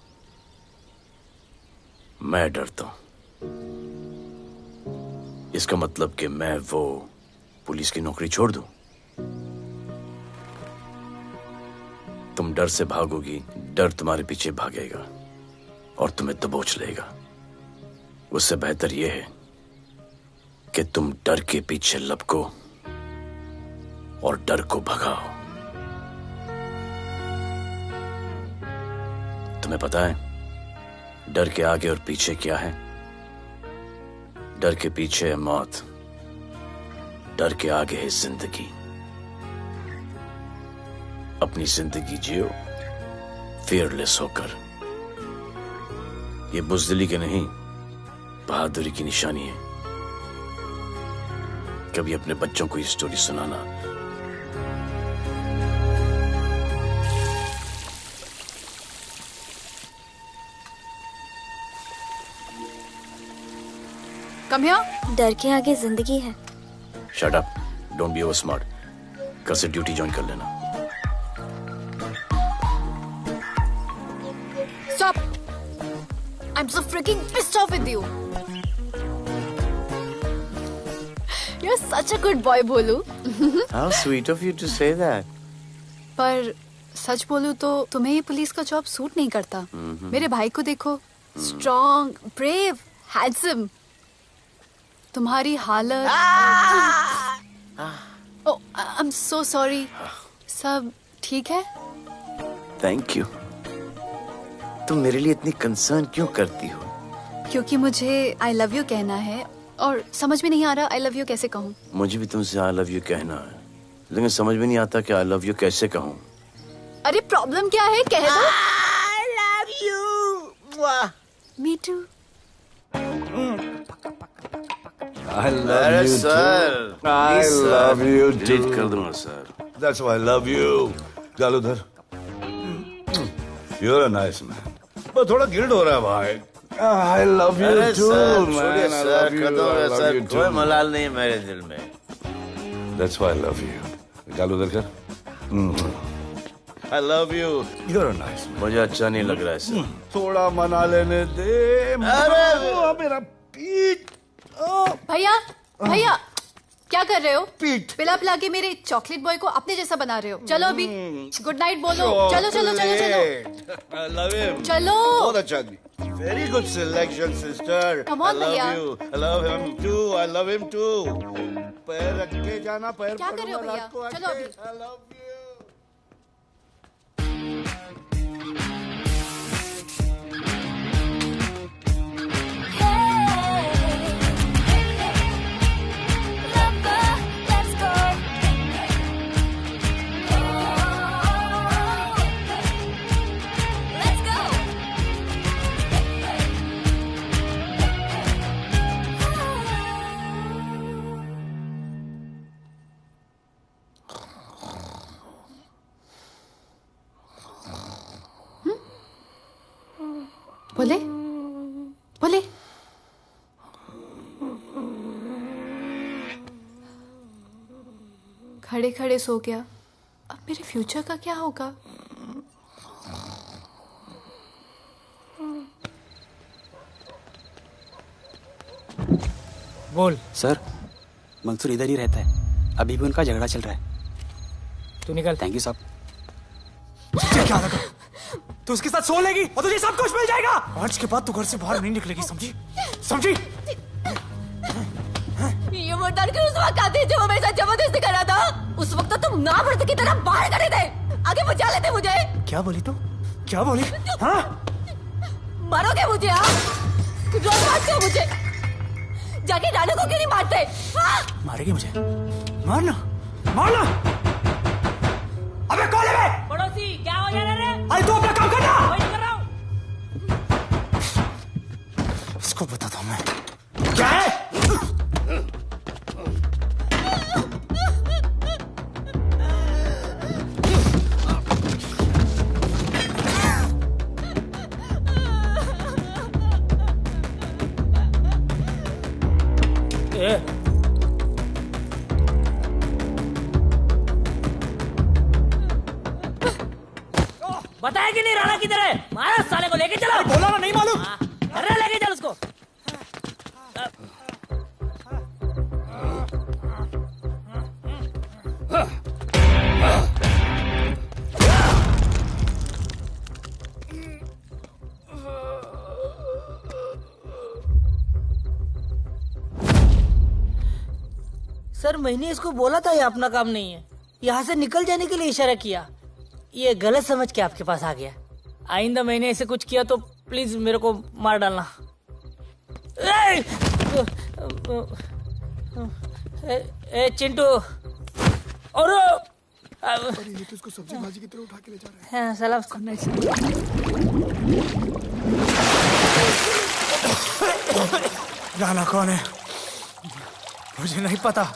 मैं डरता हूं। इसका मतलब कि मैं वो पुलिस की नौकरी छोड़ दूं? तुम डर से भागोगी, डर तुम्हारे पीछे भागेगा और तुम्हें दबोच लेगा। उससे बेहतर यह है कि तुम डर के पीछे लपको और डर को भगाओ। तुम्हें पता है डर के आगे और पीछे क्या है? डर के पीछे है मौत, डर के आगे है जिंदगी। अपनी जिंदगी जियो फियरलेस होकर। ये बुज़दिली की नहीं, बहादुरी की निशानी है। कभी अपने बच्चों को ये स्टोरी सुनाना। Come here. डर के आगे जिंदगी है। Shut up, don't be over smart. कल से ड्यूटी ज्वाइन कर लेना। Stop! I'm so freaking pissed off with you. You're such a good boy, Bholu. How sweet of you to say that. पर सच बोलूं तो तुम्हें ये पुलिस का जॉब सूट नहीं करता। मेरे भाई को देखो, स्ट्रॉन्ग, ब्रेव, हैंडसम। तुम्हारी हालत। ओह, आई एम सो सॉरी। सब ठीक है? Thank you. तुम मेरे लिए इतनी कंसर्न क्यों करती हो? क्योंकि मुझे आई लव यू कहना है और समझ में नहीं आ रहा आई लव यू कैसे कहूँ। मुझे भी तुमसे आई लव यू कहना है, लेकिन समझ में नहीं आता कि आई लव यू कैसे कहूँ। अरे प्रॉब्लम क्या है, कह दो। I love you. Me too. I love you sir. too. I Please, sir. love you too. Delete कर दूंगा sir. That's why I love you. चल उधर। You're a nice man. but थोड़ा गिल्ड हो रहा है भाई। I love you too, man. I love you. I love you too. कोई मलाल नहीं है मेरे दिल में। That's why I love you. निकाल उधर कर। I love you. You're a nice man. मुझे अच्छा नहीं लग रहा है सर। थोड़ा मना लेने दे। मेरा पीठ। भैया, भैया, क्या कर रहे हो? पीठ पिला पिला के मेरे चॉकलेट बॉय को अपने जैसा बना रहे हो। चलो अभी गुड नाइट बोलो। चलो चलो चलो चलो। I love him. चलो। बहुत अच्छा आदमी। Very good selection, sister. Come on, भैया। I love you. I love him too. I love him too. पैर रख के जाना, पैर क्या कर रहे हो भैया? चलो अभी। I love you. बोले बोले खड़े खड़े सो गया, अब मेरे फ्यूचर का क्या होगा? बोल। सर, मंसूर इधर ही रहता है, अभी भी उनका झगड़ा चल रहा है। तू निकल। थैंक यू साहब। तुझे क्या लगा तू उसके साथ सो लेगी और तुझे सब कुछ मिल जाएगा? आज के बाद तू घर से बाहर नहीं निकलेगी, समझी? समझी? ये मुर्दार के उस वक्त आते जो मेरे साथ जबरदस्ती कर रहा था, उस वक्त तो तुम ना मर्द की तरह बाहर करे थे, आगे बचा लेते मुझे। क्या बोली तू? क्या बोली? हाँ? मारोगे मुझे? हाँ? रोज मारते हो मुझे, जाके रानू को क्यों नहीं मारते? हाँ? मारेगी मुझे? मारना, मारना। अबे कौन है बे? पड़ोसी क्या हो जा रहा है? अरे तू अपना काम करना। वही कर रहा हूँ। इसको बताता हूँ मैं क्या है। बताया कि नहीं राणा किधर है? मारा साले को, लेके चलो। बोला ना, नहीं मालूम। अरे लेके चल उसको। सर, मैंने इसको बोला था ये अपना काम नहीं है, यहाँ से निकल जाने के लिए इशारा किया, ये गलत समझ के आपके पास आ गया। आइंदा मैंने ऐसे कुछ किया तो प्लीज मेरे को मार डालना। ए चिंटू, और ये तो इसको सब्जी भाजी की तरह उठा के ले जा रहा है। हाँ, साला उसको नहीं। राणा कौन है मुझे नहीं पता।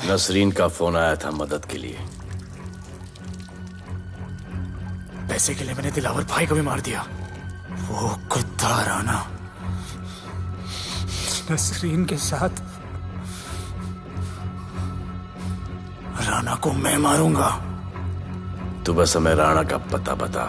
नसरीन का फोन आया था मदद के लिए। पैसे के लिए मैंने दिलावर भाई को भी मार दिया। वो कुत्ता राणा नसरीन के साथ, राणा को मैं मारूंगा। तू बस हमें राणा का पता बता।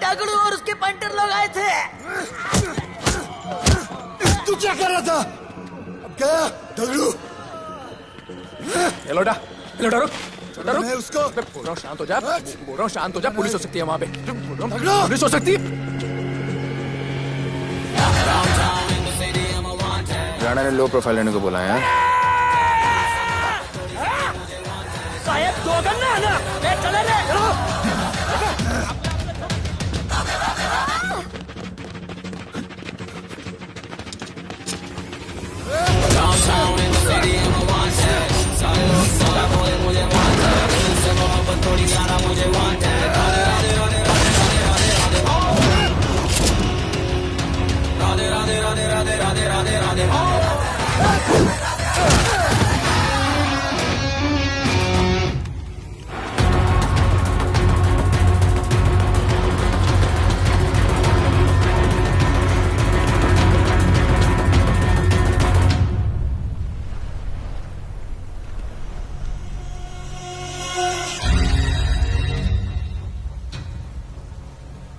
दगड़ू और उसके पंटर लोग आए थे। तू क्या कर रहा था? अब गया दगड़ू। ये लोटा रुक। मैं उसको बोल रहा हूँ शांत हो जा, बोल रहा हूँ शांत हो जा। पुलिस हो सकती है वहाँ पे, पुलिस हो सकती है। राणा ने लो प्रोफाइल लेने को बोला है। शायद दो गन्ना है ना, ले चले ले। Downtown in the city, I'm a wanted. सारे लोग सारा बोले मुझे wanted. दिल से मोहब्बत थोड़ी ज्यादा मुझे wanted. राधे राधे राधे राधे राधे राधे राधे राधे राधे राधे राधे राधे।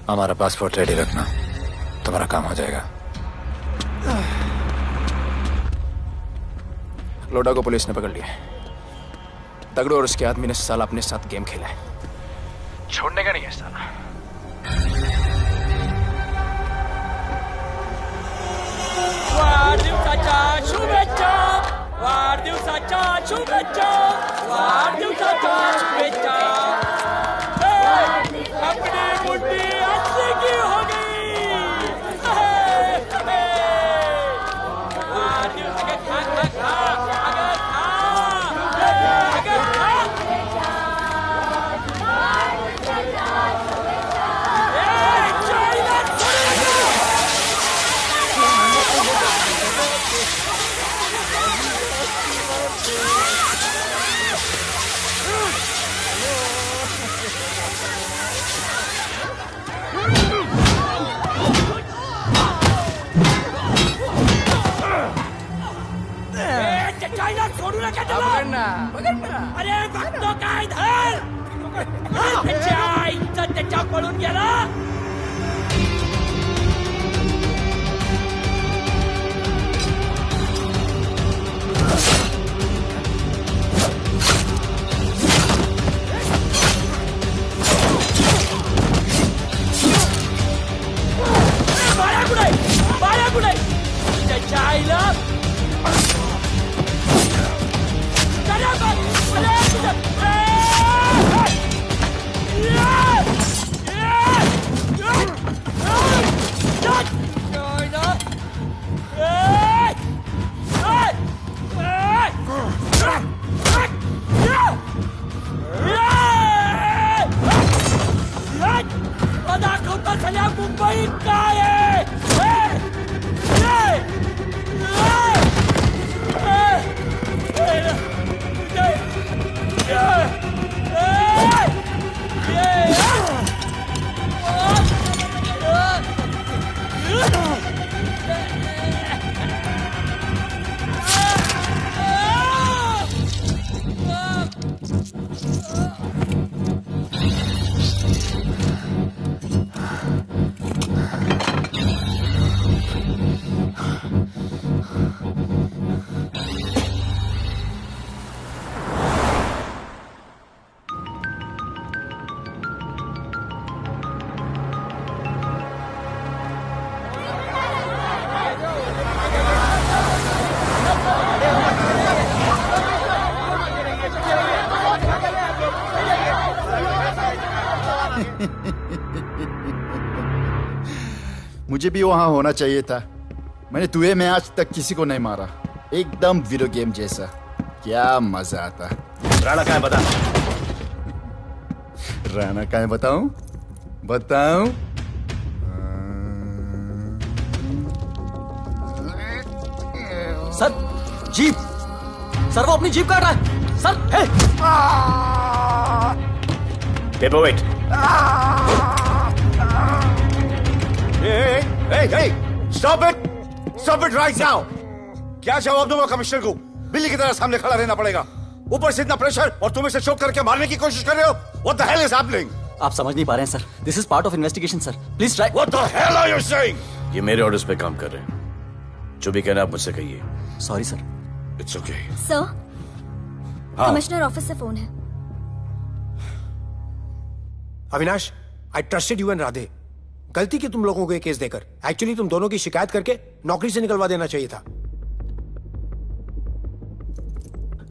हमारा पासपोर्ट रेडी रखना, तुम्हारा काम हो जाएगा। लोडा को पुलिस ने पकड़ लिया। दगड़ू और उसके आदमी ने साला अपने साथ गेम खेला है, छोड़ने का नहीं है साला। वाढदिवसाच्या शुभेच्छा, वाढदिवसाच्या शुभेच्छा, वाढदिवसाच्या शुभेच्छा। अरे बघतो काय धर त्याच्या आईचं त्याच्या पळून गेला. बाळा कुठे त्याच्या आईला दाखवता झाल्या मुंबईत काय मुझे भी वहां होना चाहिए था. मैंने तुझे में आज तक किसी को नहीं मारा. एकदम वीडियो गेम जैसा. क्या मजा आता. राणा कहाँ है बता. राणा कहाँ है बताऊं. बताऊं. Sir jeep. सर वो अपनी जीप काट रहा है. Sir hey. Paperweight. Hey, stop it! Stop it right now! क्या जवाब दूंगा कमिश्नर को? बिल्ली की तरह सामने खड़ा रहना पड़ेगा. ऊपर से इतना प्रेशर और तुम इसे चोक करके मारने की कोशिश कर रहे हो. What the hell is happening? आप समझ नहीं पा रहे हैं sir. This is part of investigation, sir. Please try. What the hell are you saying? ये मेरे ऑर्डर्स पे काम कर रहे हैं. जो भी कहना आप मुझसे कहिए. Sorry sir. It's okay. Sir commissioner office से फोन है. Avinash, I trusted you and Radhe. गलती की तुम लोगों को ये केस देकर. एक्चुअली तुम दोनों की शिकायत करके नौकरी से निकलवा देना चाहिए था.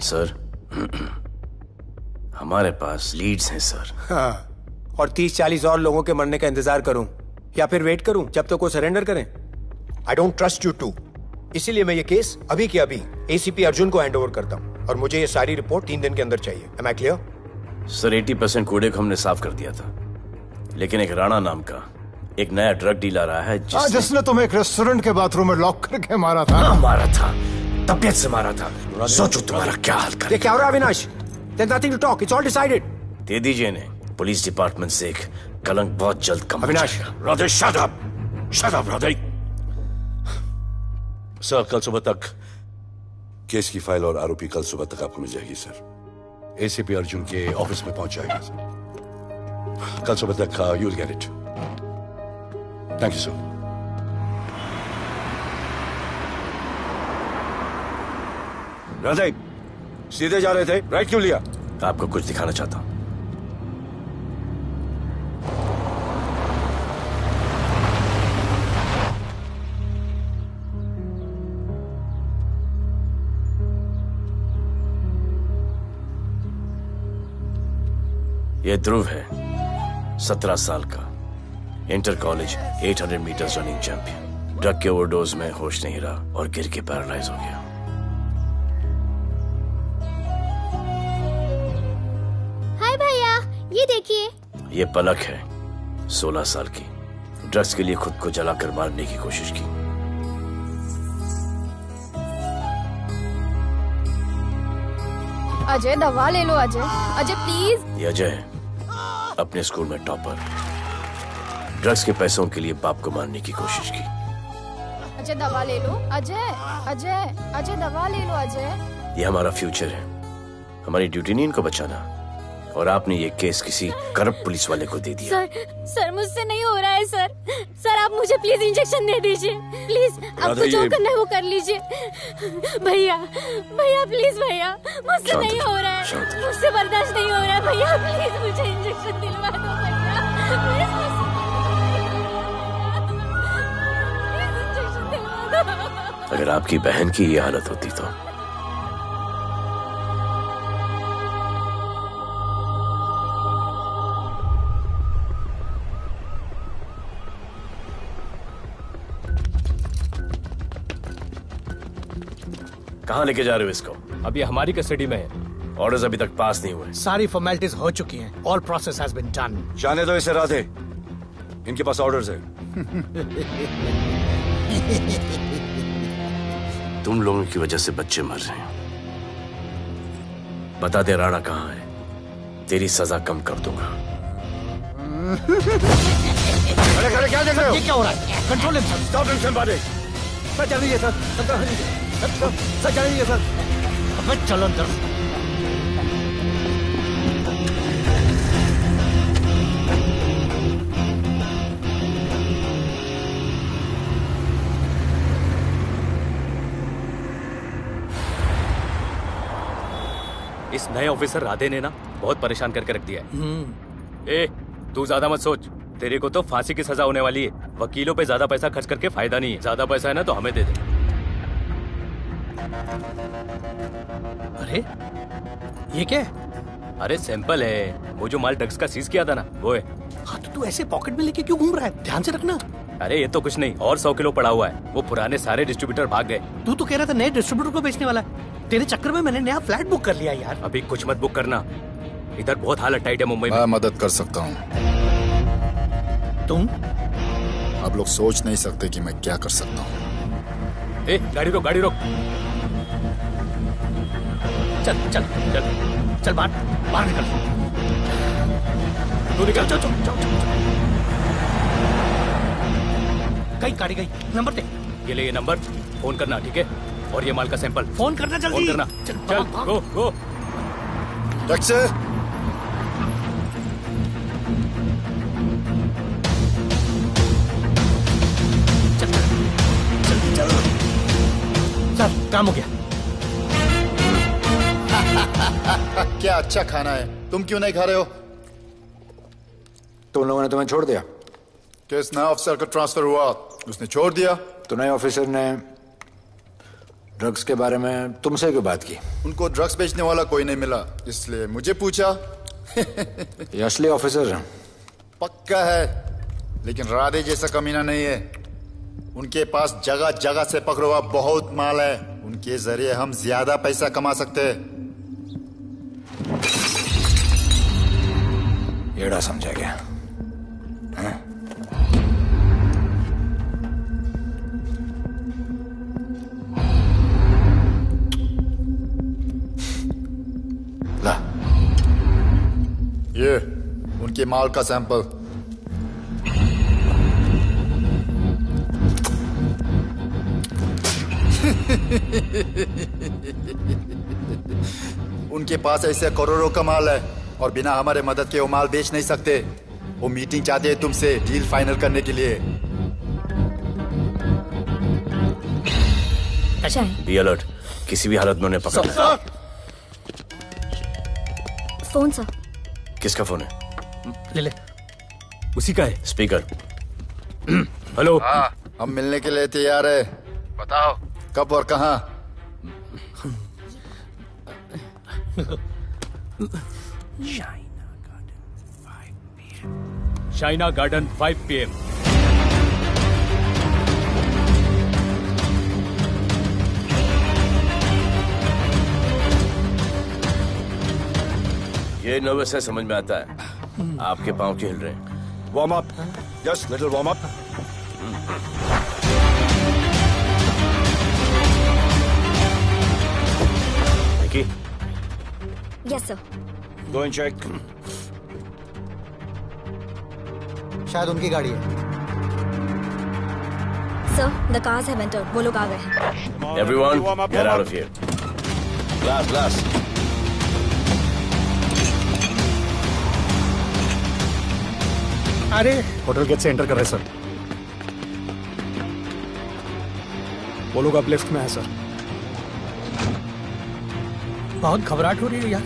सर हमारे पास लीड्स हैं सर. हाँ, और 30-40 और लोगों के मरने का इंतजार करूं या फिर वेट करूं जब तक वो सरेंडर करें. I don't trust you too. इसीलिए मैं ये केस अभी के अभी एसीपी अर्जुन को हैंड ओवर करता हूं और मुझे ये सारी रिपोर्ट 3 दिन के अंदर चाहिए. M I clear? सर 80% कूड़े को हमने साफ कर दिया था, लेकिन एक राणा नाम का एक नया ड्रग डीलर आया है जिसने तुम्हें एक रेस्टोरेंट के बाथरूम में लॉक करके मारा था. हाँ, मारा था. तबीयत से मारा था. सोचो तुम्हारा क्या हाल कर. ये क्या हो रहा है Avinash? There's nothing to talk. It's all decided. दे दीजिए इन्हें. पुलिस डिपार्टमेंट से एक कलंक बहुत जल्द कम. Avinash. Radhe shut up. Shut up Radhe. Sir कल सुबह तक केस की फाइल और आरोपी कल सुबह तक आपको मिल जाएगी सर. एसीपी अर्जुन के ऑफिस में पहुंच जाएगा सर. कल सुबह तक you will get it. Thank you sir. Radhe सीधे जा रहे थे, राइट क्यों लिया? आपको कुछ दिखाना चाहता हूं. यह ध्रुव है, 17 साल का, inter college 800 metres running champion. Drug के ओवरडोज में होश नहीं रहा और गिर के पैरालाइज हो गया. हाय भैया, ये देखिए. ये पलक है, 16 साल की. ड्रग्स के लिए खुद को जलाकर मारने की कोशिश की. अजय दवा ले लो. अजय अजय प्लीज. ये अजय है, अपने स्कूल में टॉपर. ड्रग्स के पैसों के लिए बाप को मारने की कोशिश की. अजय दवा ले लो. अजय अजय अजय दवा ले लो. अजय ये हमारा फ्यूचर है. हमारी ड्यूटी नहीं इनको बचाना, और आपने ये केस किसी करप्ट पुलिस वाले को दे दिया। सर मुझसे नहीं हो रहा है सर। सर आप मुझे प्लीज इंजेक्शन दे दीजिए प्लीज। आपको जो करना है वो कर लीजिए। भैया भैया प्लीज भैया, मुझसे नहीं हो रहा है, मुझसे बर्दाश्त नहीं हो रहा है भैया, प्लीज मुझे इंजेक्शन दिलवा दो भैया, अगर आपकी बहन की ये हालत होती तो कहाँ लेके जा रहे हो इसको? अभी हमारी कस्टडी में है। ऑर्डर्स अभी तक पास नहीं हुए। सारी फॉर्मेलिटीज हो चुकी हैं। All process has been done. जाने दो इसे राधे, इनके पास ऑर्डर्स है। तुम लोगों की वजह से बच्चे मर रहे हैं। बता दे राणा कहाँ है, तेरी सजा कम कर दूंगा। अरे अरे क्या देख रहे हो? ये क्या हो रहा है? Control himself. स्टॉप हिमसेल्फ बारे। सर चल लीजिए सर। सर चल लीजिए सर। अबे चलो अंदर। इस नए ऑफिसर राधे ने ना बहुत परेशान करके रख दिया है। ए, तू ज्यादा मत सोच, तेरे को तो फांसी की सजा होने वाली है। वकीलों पे ज्यादा पैसा खर्च करके फायदा नहीं है। ज्यादा पैसा है ना तो हमें दे दे। अरे ये क्या है? अरे सैंपल है, वो जो माल ड्रग्स का सीज किया था ना वो है। हाँ तो तू ऐसे पॉकेट में लेके क्यों घूम रहा है? ध्यान से रखना। अरे ये तो कुछ नहीं, और 100 किलो पड़ा हुआ है। वो पुराने सारे डिस्ट्रीब्यूटर भाग गए। तू तो कह रहा था नए डिस्ट्रीब्यूटर को बेचने वाला है। तेरे चक्कर में मैंने नया फ्लैट बुक कर लिया यार। अभी कुछ मत बुक करना, इधर बहुत हालत टाइट है मुंबई में। मैं मदद कर सकता हूँ। तुम? आप लोग सोच नहीं सकते कि मैं क्या कर सकता हूँ। ए, गाड़ी रोक, गाड़ी रोक। चल चल चल चल बाहर निकल। तू निकल। चल चल चल गई गाड़ी गई। नंबर दे। ये ले, ये नंबर, फोन करना ठीक है। और ये माल का सैंपल फोन करना जल्दी। फोन करना। चल गो गो। टैक्सी। सर काम हो गया। क्या अच्छा खाना है, तुम क्यों नहीं खा रहे हो? तो उन लोगों ने तुम्हें छोड़ दिया? किस नए ऑफिसर का ट्रांसफर हुआ उसने छोड़ दिया? तो नए ऑफिसर ने ड्रग्स के बारे में तुमसे क्यों बात की? उनको ड्रग्स बेचने वाला कोई नहीं मिला, इसलिए मुझे पूछा। ये असली ऑफिसर है? पक्का है, लेकिन राधे जैसा कमीना नहीं है। उनके पास जगह जगह से पकड़ा हुआ बहुत माल है, उनके जरिए हम ज्यादा पैसा कमा सकते हैं। येड़ा समझा क्या? हाँ? ला, ये उनके माल का सैंपल। उनके पास ऐसे करोड़ों का माल है और बिना हमारे मदद के वो माल बेच नहीं सकते। वो मीटिंग चाहते हैं तुमसे डील फाइनल करने के लिए। बी अलर्ट, किसी भी हालत में उन्हें पकड़। Phone sir. किसका फोन है? ले ले। उसी का है। स्पीकर। हेलो। हाँ, हम मिलने के लिए तैयार है। बताओ कब और कहाँ? Shaina garden 5 PM। ये नर्वस है, समझ में आता है। आपके पांव क्यों हिल रहे हैं? Warm up, just little warm up. Nikki? Yes, sir. Go and check. शायद उनकी गाड़ी है। Sir, the cars have entered. वो लोग आ गए हैं। Everyone, get out of here. Glass, glass. अरे होटल गेट से एंटर कर रहे सर। वो लोग अब लेफ्ट में है सर। बहुत घबराहट हो रही है यार।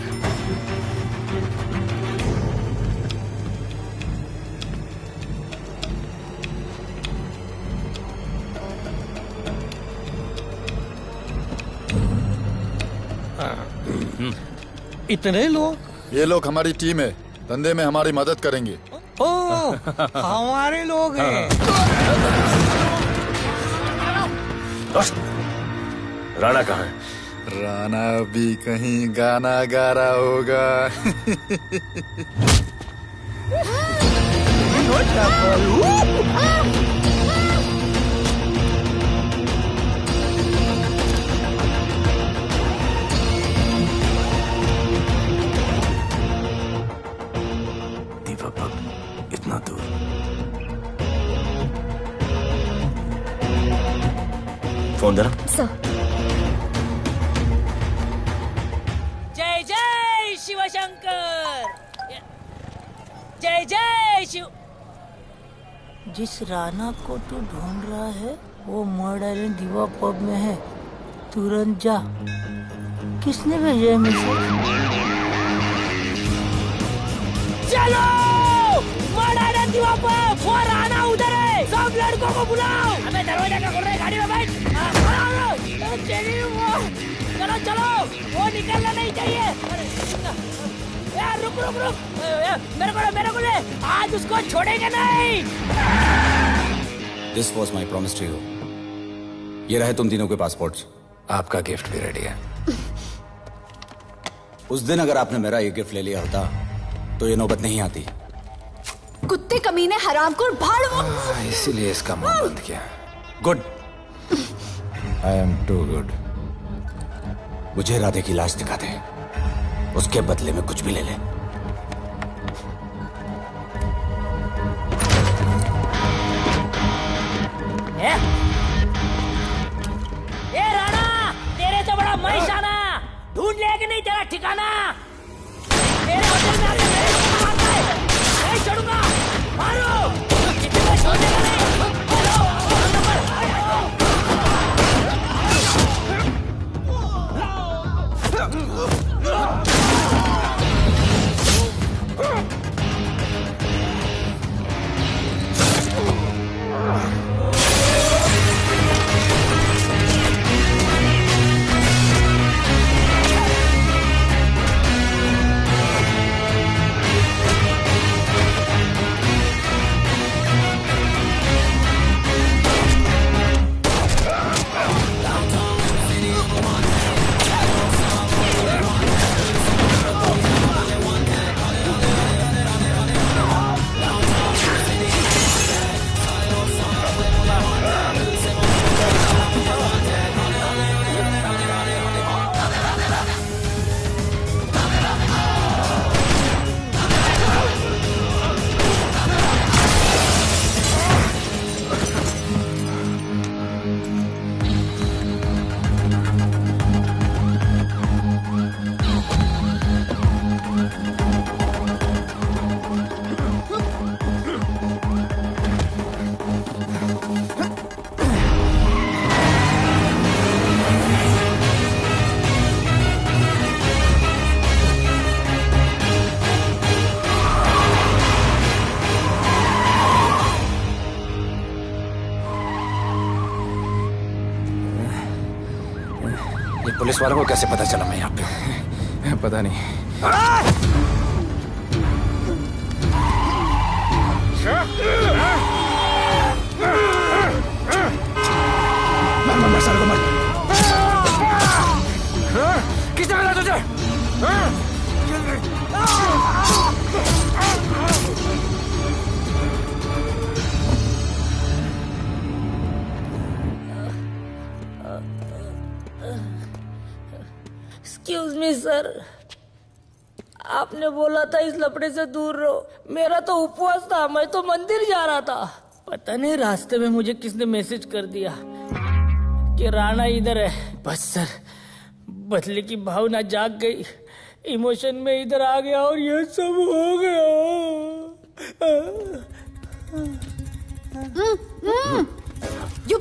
इतने लोग? ये लोग हमारी टीम है, धंधे में हमारी मदद करेंगे। ओ, हमारे लोग हैं। राणा कहाँ है? राणा भी कहीं गाना गा रहा होगा। दीपा पब इतना दूर। फोन जरा। जय जय शिवशंकर, जय जय शिव। जिस राणा को तू ढूंढ रहा है वो मर्ड आइलैंड दीवा पब में है, तुरंत जा। किसने भेजा है मैसेज? चलो मर्ड आइलैंड दीवा पब, वो राणा उधर है, सब लड़कों को बुलाओ। हमें दरवाजा का खोल रहे, गाड़ी में बैठ। चलो चलो, वो निकलना नहीं चाहिए। यार रुक रुक रुक, मेरे को ले, आज उसको छोड़ेंगे नहीं। This was my promise to you. ये रहे तुम तीनों के पासपोर्ट्स। आपका गिफ्ट भी रेडी है। उस दिन अगर आपने मेरा ये गिफ्ट ले लिया होता तो ये नौबत नहीं आती। कुत्ते कमीने हरामखोर भाड़। इसीलिए इसका मुंह बंद किया। Good. I am too good. मुझे राधे की लाश दिखा दे, उसके बदले में कुछ भी ले ले। ए राणा, तेरे से बड़ा मैं शाना, ढूंढ ले कि नहीं तेरा ठिकाना। तेरे होटल में आके मेरे को मारता है, नहीं छोड़ूंगा, मारो। किसी को छोड़ेगा नहीं। Hello, number. पुलिस वालों को कैसे पता चला मैं यहाँ पे? पता नहीं। मर साले को मर। किसने मिला तुझे? एक्सक्यूज मी सर, आपने बोला था इस लपड़े से दूर रहो। मेरा तो उपवास था, मैं तो मंदिर जा रहा था। पता नहीं रास्ते में मुझे किसने मैसेज कर दिया कि राणा इधर है। बस सर, बदले की भावना जाग गई, इमोशन में इधर आ गया और ये सब हो गया। You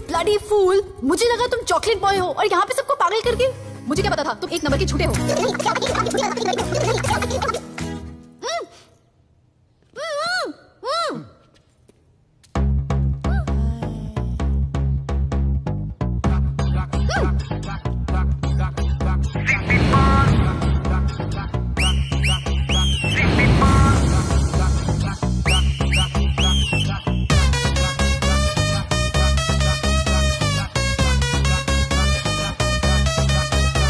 bloody fool! मुझे लगा तुम चॉकलेट बॉय हो और यहाँ पे सबको पागल करके। मुझे क्या पता था तुम एक नंबर के झूठे हो।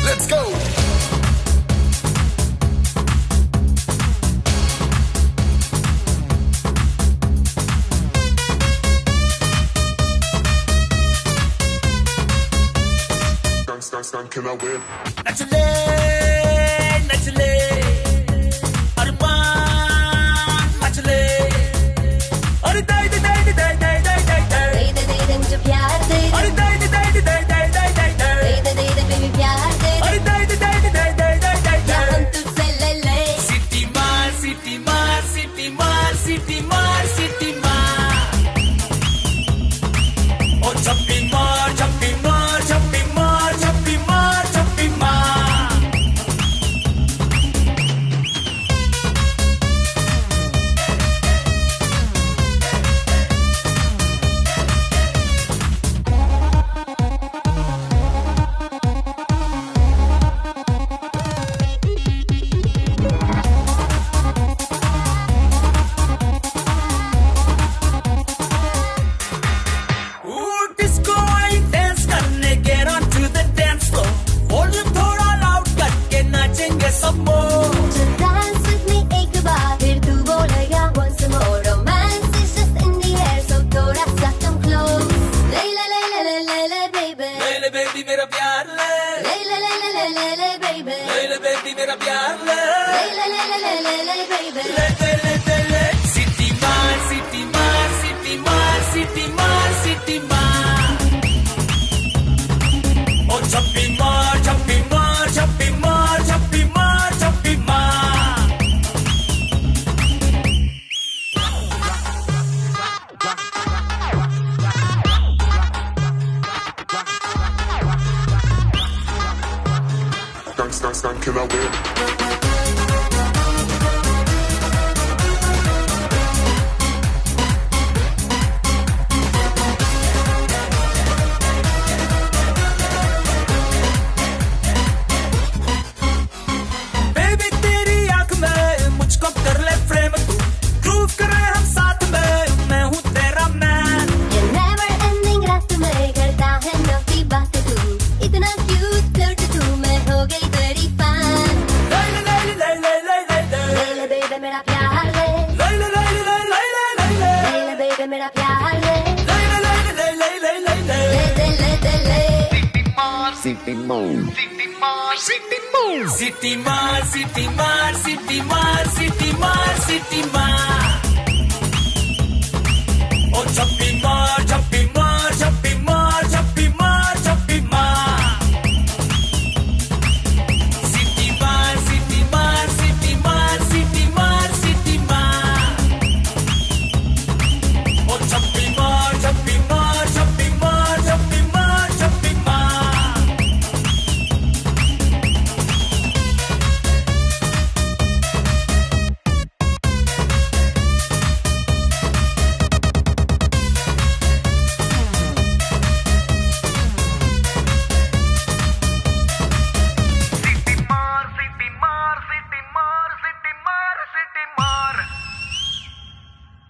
Let's go. Can I win? नचले नचले अरमान मचले अरे दाई दे दाई दे दाई दाई दाई दाई दाई दे दे दे मुझे प्यार दे अरे दाई दे दाई दे दाई दाई दाई दाई दाई दे दे बेबी प्यार दे अरे दाई दे दाई दे दाई दाई दाई दाई या हम तुझसे ले ले सिटी मार सिटी मार सिटी मार सिटी मार सिटी मार ओ छप्पी मार छप्पी मार छप्पी मार छप्पी मार छप्पी मार डिस्को आई डांस करने get on to the dance floor volume थोड़ा लाउड करके नाचेंगे सब मोर Dance with me एक बार फिर तू बोलेगा once more romance is just in the air so थोड़ा सा come close ले ले ले ले ले ले ले baby ले ले बेबी मेरा प्यार ले ले ले ले ले ले ले ले baby ले ले बेबी मेरा प्यार ले ले ले ले ले ले ले baby ले ले ले सिटी मार सिटी मार सिटी मार सिटी मार सिटी मार ओ छप्पी मार छप्पी मार छप्पी मार छप्पी मार छप्पी मार Can I win? बेबी तेरी आंख में मुझको कर ले फ्रेम तू ग्रूव करे हम साथ में मैं हूँ तेरा मैन ये never ending रात में करता है नौकी बात तू इतना cute flirt तू मैं हो गई तेरी fan ले ले ले ले ले ले ले ले ले baby मेरा प्यार ले ले ले ले ले ले ले ले ले ले baby मेरा प्यार ले ले ले ले ले ले ले ले ले दे ले City Mode. सिटी मार सिटी मार सिटी मार सिटी मार सिटी मार ओ छप्पी मार छप्पी मार छप्पी मार छप्पी मार छप्पी मार सिटी मार सिटी मार सिटी मार सिटी मार सिटी मार ओ छप्पी मार छप्पी मार छप्पी मार छप्पी मार छप्पी मार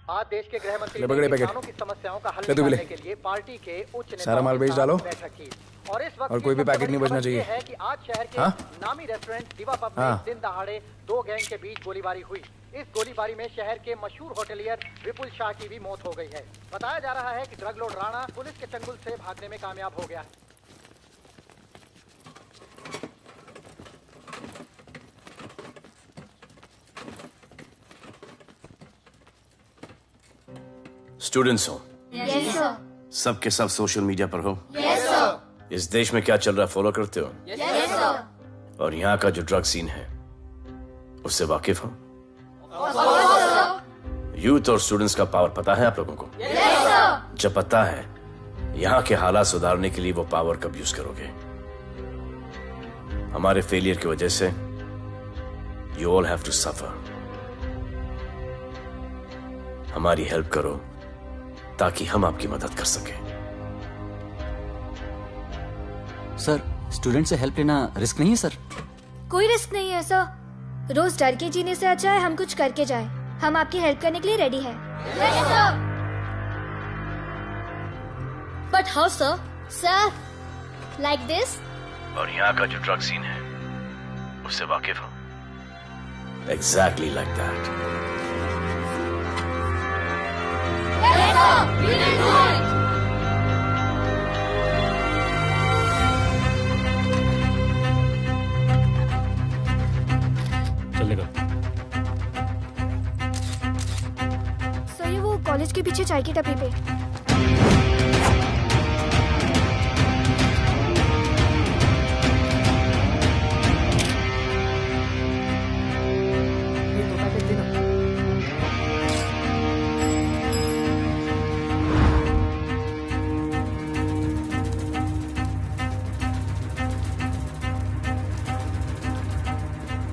आज देश के गृह मंत्री ले पकड़े ने पैकेट। किसानों की समस्याओं का हल ले तू भी ले। निकालने के लिए पार्टी के उच्च नेताओं सारा माल के बेच साथ डालो। बैठक की। और इस वक्त और कोई भी सबसे पैकेट बड़ी नहीं बचना खबर ये चाहिए। है कि आज शहर के हाँ? नामी रेस्टोरेंट दिवा पब में हाँ। दिन दहाड़े दो गैंग के बीच गोलीबारी हुई। इस गोलीबारी में शहर के मशहूर होटलियर विपुल शाह की भी मौत हो गई है। बताया जा रहा है कि ड्रग लॉर्ड राणा पुलिस के चंगुल से भागने में कामयाब हो गया है। स्टूडेंट्स हो Yes, sir. सब के सब सोशल मीडिया पर हो Yes, sir. इस देश में क्या चल रहा है फॉलो करते हो Yes, sir. और यहाँ का जो ड्रग सीन है उससे वाकिफ हो यूथ और स्टूडेंट्स का पावर पता है आप लोगों को? Yes, sir. जब पता है, यहाँ के हालात सुधारने के लिए वो पावर कब यूज करोगे? हमारे फेलियर की वजह से you all have to suffer. हमारी हेल्प करो ताकि हम आपकी मदद कर सकें। सर, स्टूडेंट से हेल्प लेना रिस्क नहीं है सर? कोई रिस्क नहीं है सर। रोज डर के जीने से अच्छा है हम कुछ करके जाए। हम आपकी हेल्प करने के लिए रेडी हैं। But how sir? Sir, like this. और यहाँ का जो ड्रग सीन है उससे वाकिफ हो? Exactly like that. चलेगा। सर, ये वो कॉलेज के पीछे चाय की टपरी पे।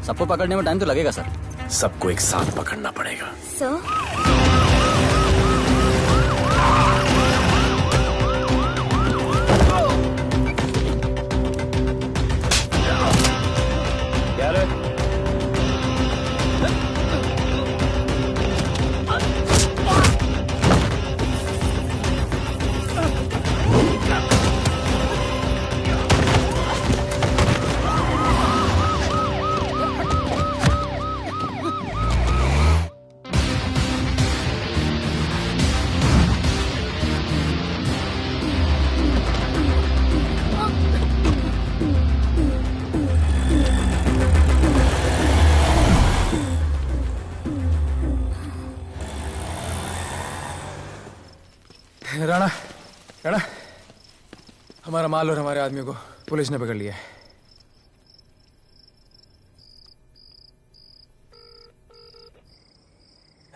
सबको पकड़ने में टाइम तो लगेगा सर। सबको एक साथ पकड़ना पड़ेगा। सर, राणा, राणा, हमारा माल और हमारे आदमियों को पुलिस ने पकड़ लिया है।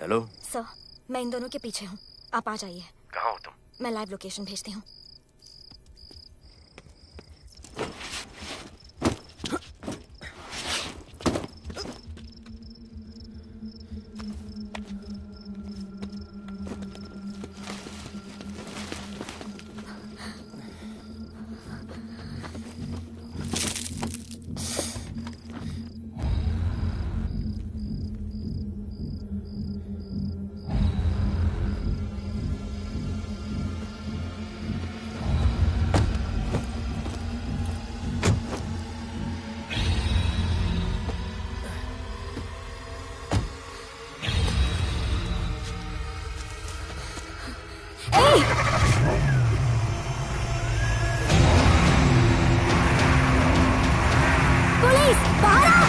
हेलो सर, मैं इन दोनों के पीछे हूँ। आप आ जाइए। कहाँ हो तुम? मैं लाइव लोकेशन भेजती हूँ। पुलिस, बाहर आओ!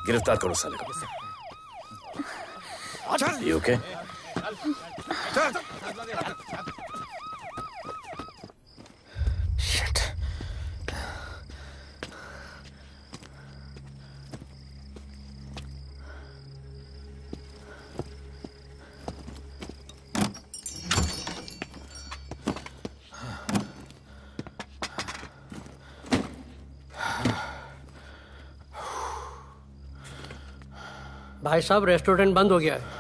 गिरफ्तार करो साले को। You okay? Shit. भाई साहब, रेस्टोरेंट बंद हो गया है।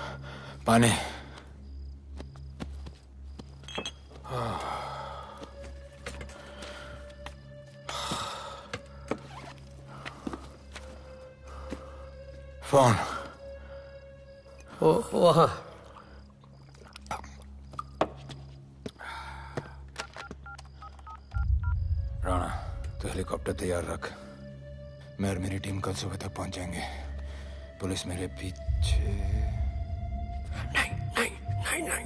पानी। फोन। वहाँ। हेलीकॉप्टर तैयार रख। मैं और मेरी टीम कल सुबह तक पहुंच जाएंगे। पुलिस मेरे पीछे नहीं।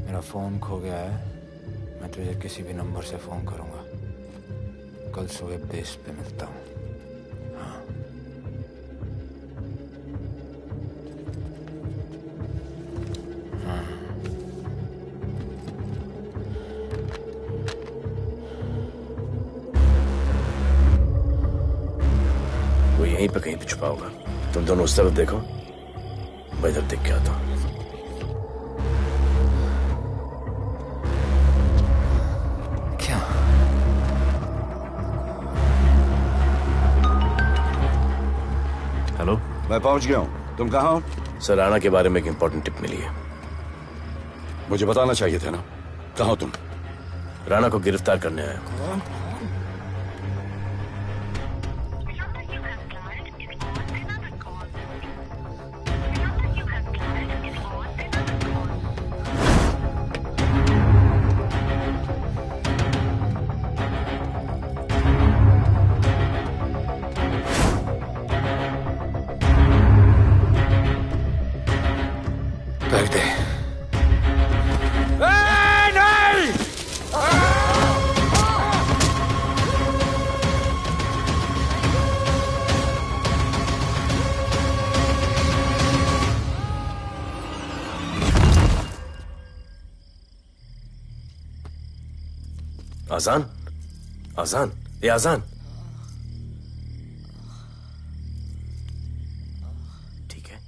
मेरा फोन खो गया है। मैं तुझे किसी भी नंबर से फोन करूंगा। कल सुबह बेस पे मिलता हूँ। हाँ। वो यहीं पे कहीं पे छुपा होगा। तुम दोनों उस तरफ देखो, मैं इधर देख के आता हूँ। क्या? हेलो, मैं पहुंच गया हूँ। तुम कहाँ हो? सर, राणा के बारे में एक इंपॉर्टेंट टिप मिली है। मुझे बताना चाहिए था ना। कहाँ हो तुम? राणा को गिरफ्तार करने आया हूँ। बैग दे। आजान, आजान, ये आजान। ठीक है।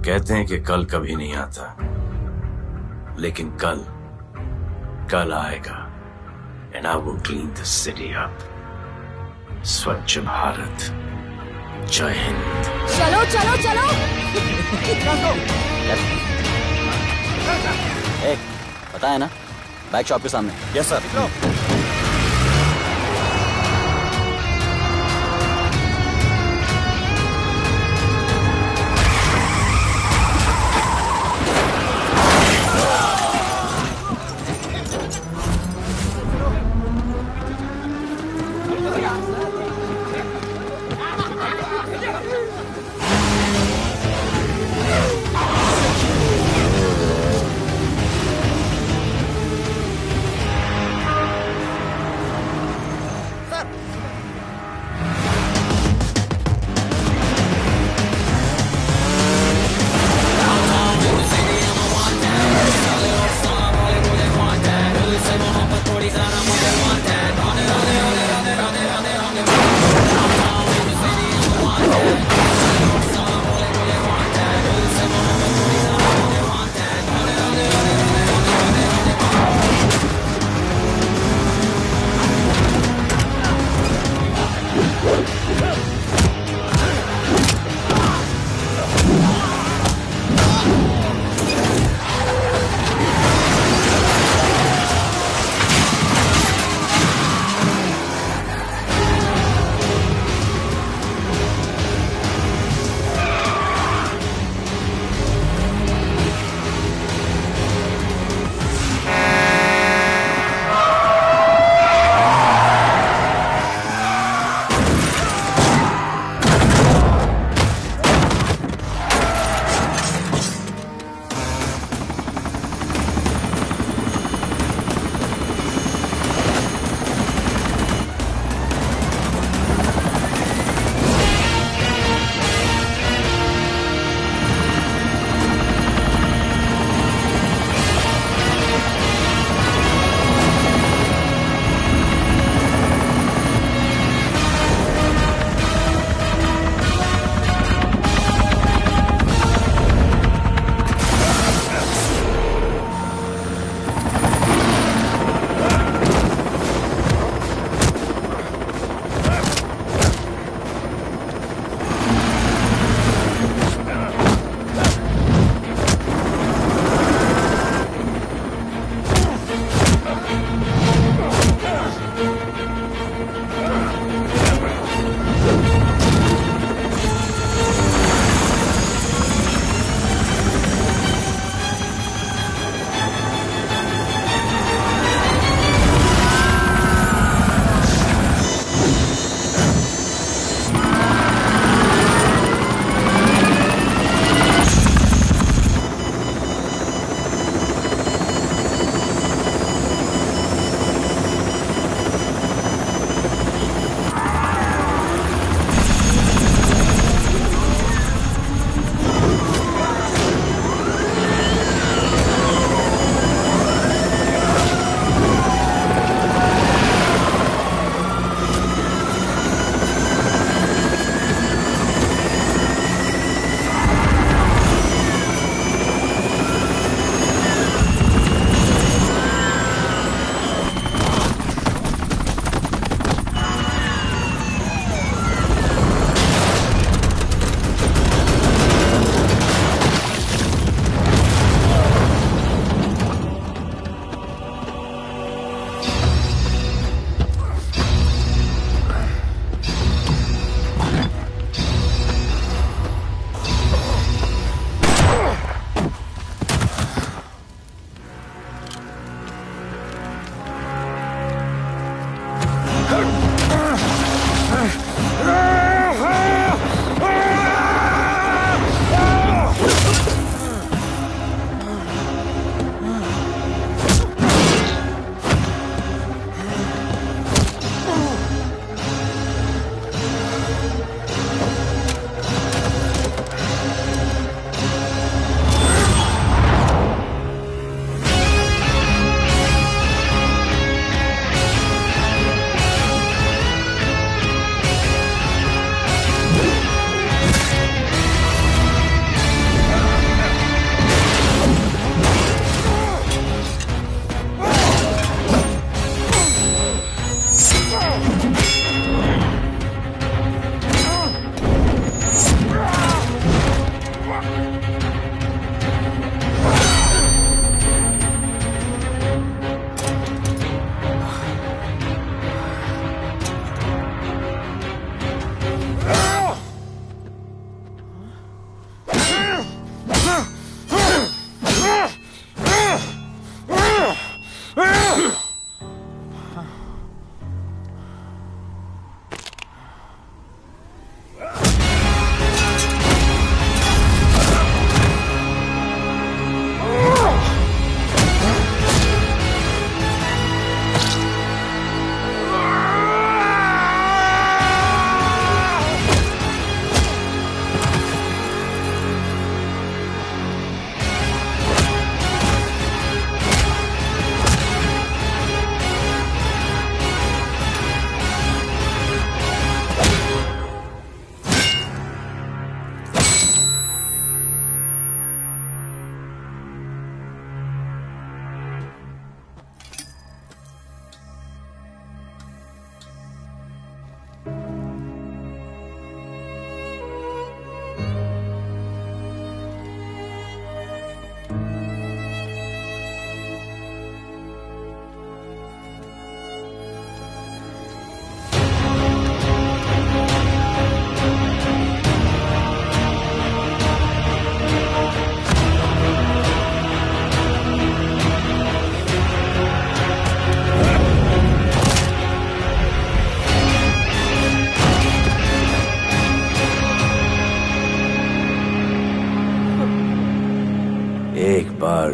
कहते हैं कि कल कभी नहीं आता, लेकिन कल आएगा। And I will clean the city up. स्वच्छ भारत। जय हिंद। चलो चलो चलो। पता है ना, बैक शॉप के सामने। Yes sir.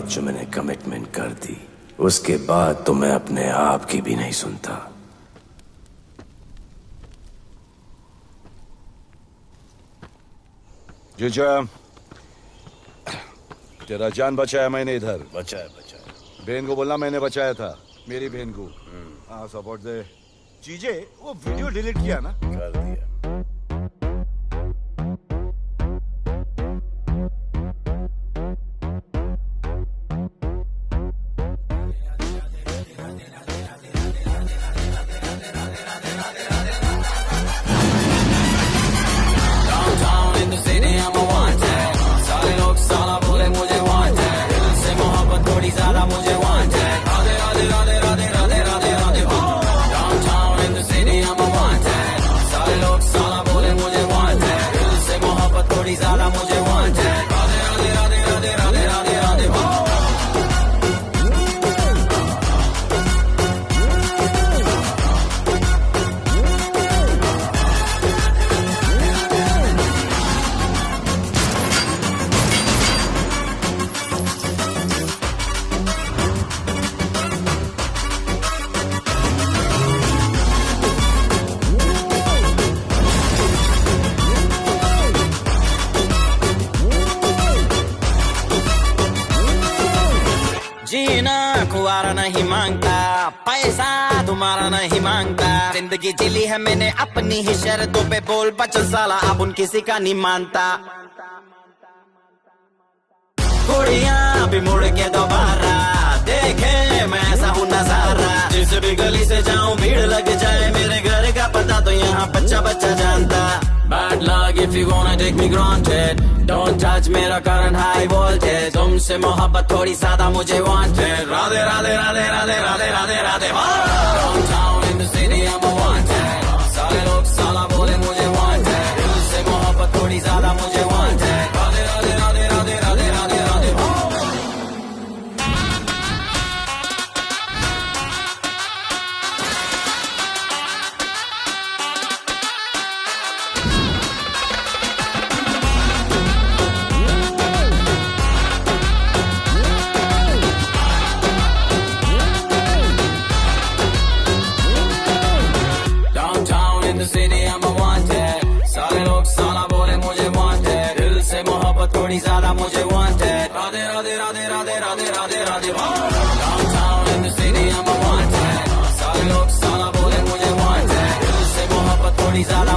बाद जो मैंने कमिटमेंट कर दी, उसके बाद तो मैं अपने आप की भी नहीं सुनता। जीजा, तेरा जान बचाया मैंने इधर। बचाया। बहन को बोलना मैंने बचाया था, मेरी बहन को। हाँ, सपोर्ट दे। चीजे वो वीडियो डिलीट किया ना? कर दिया। नहीं मांगता, पैसा तुम्हारा नहीं मांगता, जिंदगी जिली है मैंने अपनी ही शर्तों पे, बोल बचन साला अब उन किसी का नहीं मानता। कुड़ियां भी मुड़ के दोबारा देखे मैं ऐसा हूँ नजारा, जिस भी गली से जाऊं भीड़ लग जाए, मेरे घर का पता तो यहाँ बच्चा बच्चा जानता। Bad luck if you wanna take me granted, don't touch मेरा current high voltage, तुमसे मोहब्बत थोड़ी ज्यादा मुझे wanted, Radhe Radhe Radhe Radhe Radhe Radhe Radhe. Downtown in the city I'm a wanted, सारे लोग साला बोले मुझे wanted, दिल से मोहब्बत थोड़ी ज्यादा मुझे wanted, राधे राधे राधे राधे राधे राधे राधे। थोड़ी ज्यादा मुझे wanted, Radhe Radhe Radhe Radhe Radhe Radhe Radhe. Downtown in the city I'm a wanted, सारे लोग साला बोले मुझे wanted, दिल से मोहब्बत थोड़ी ज्यादा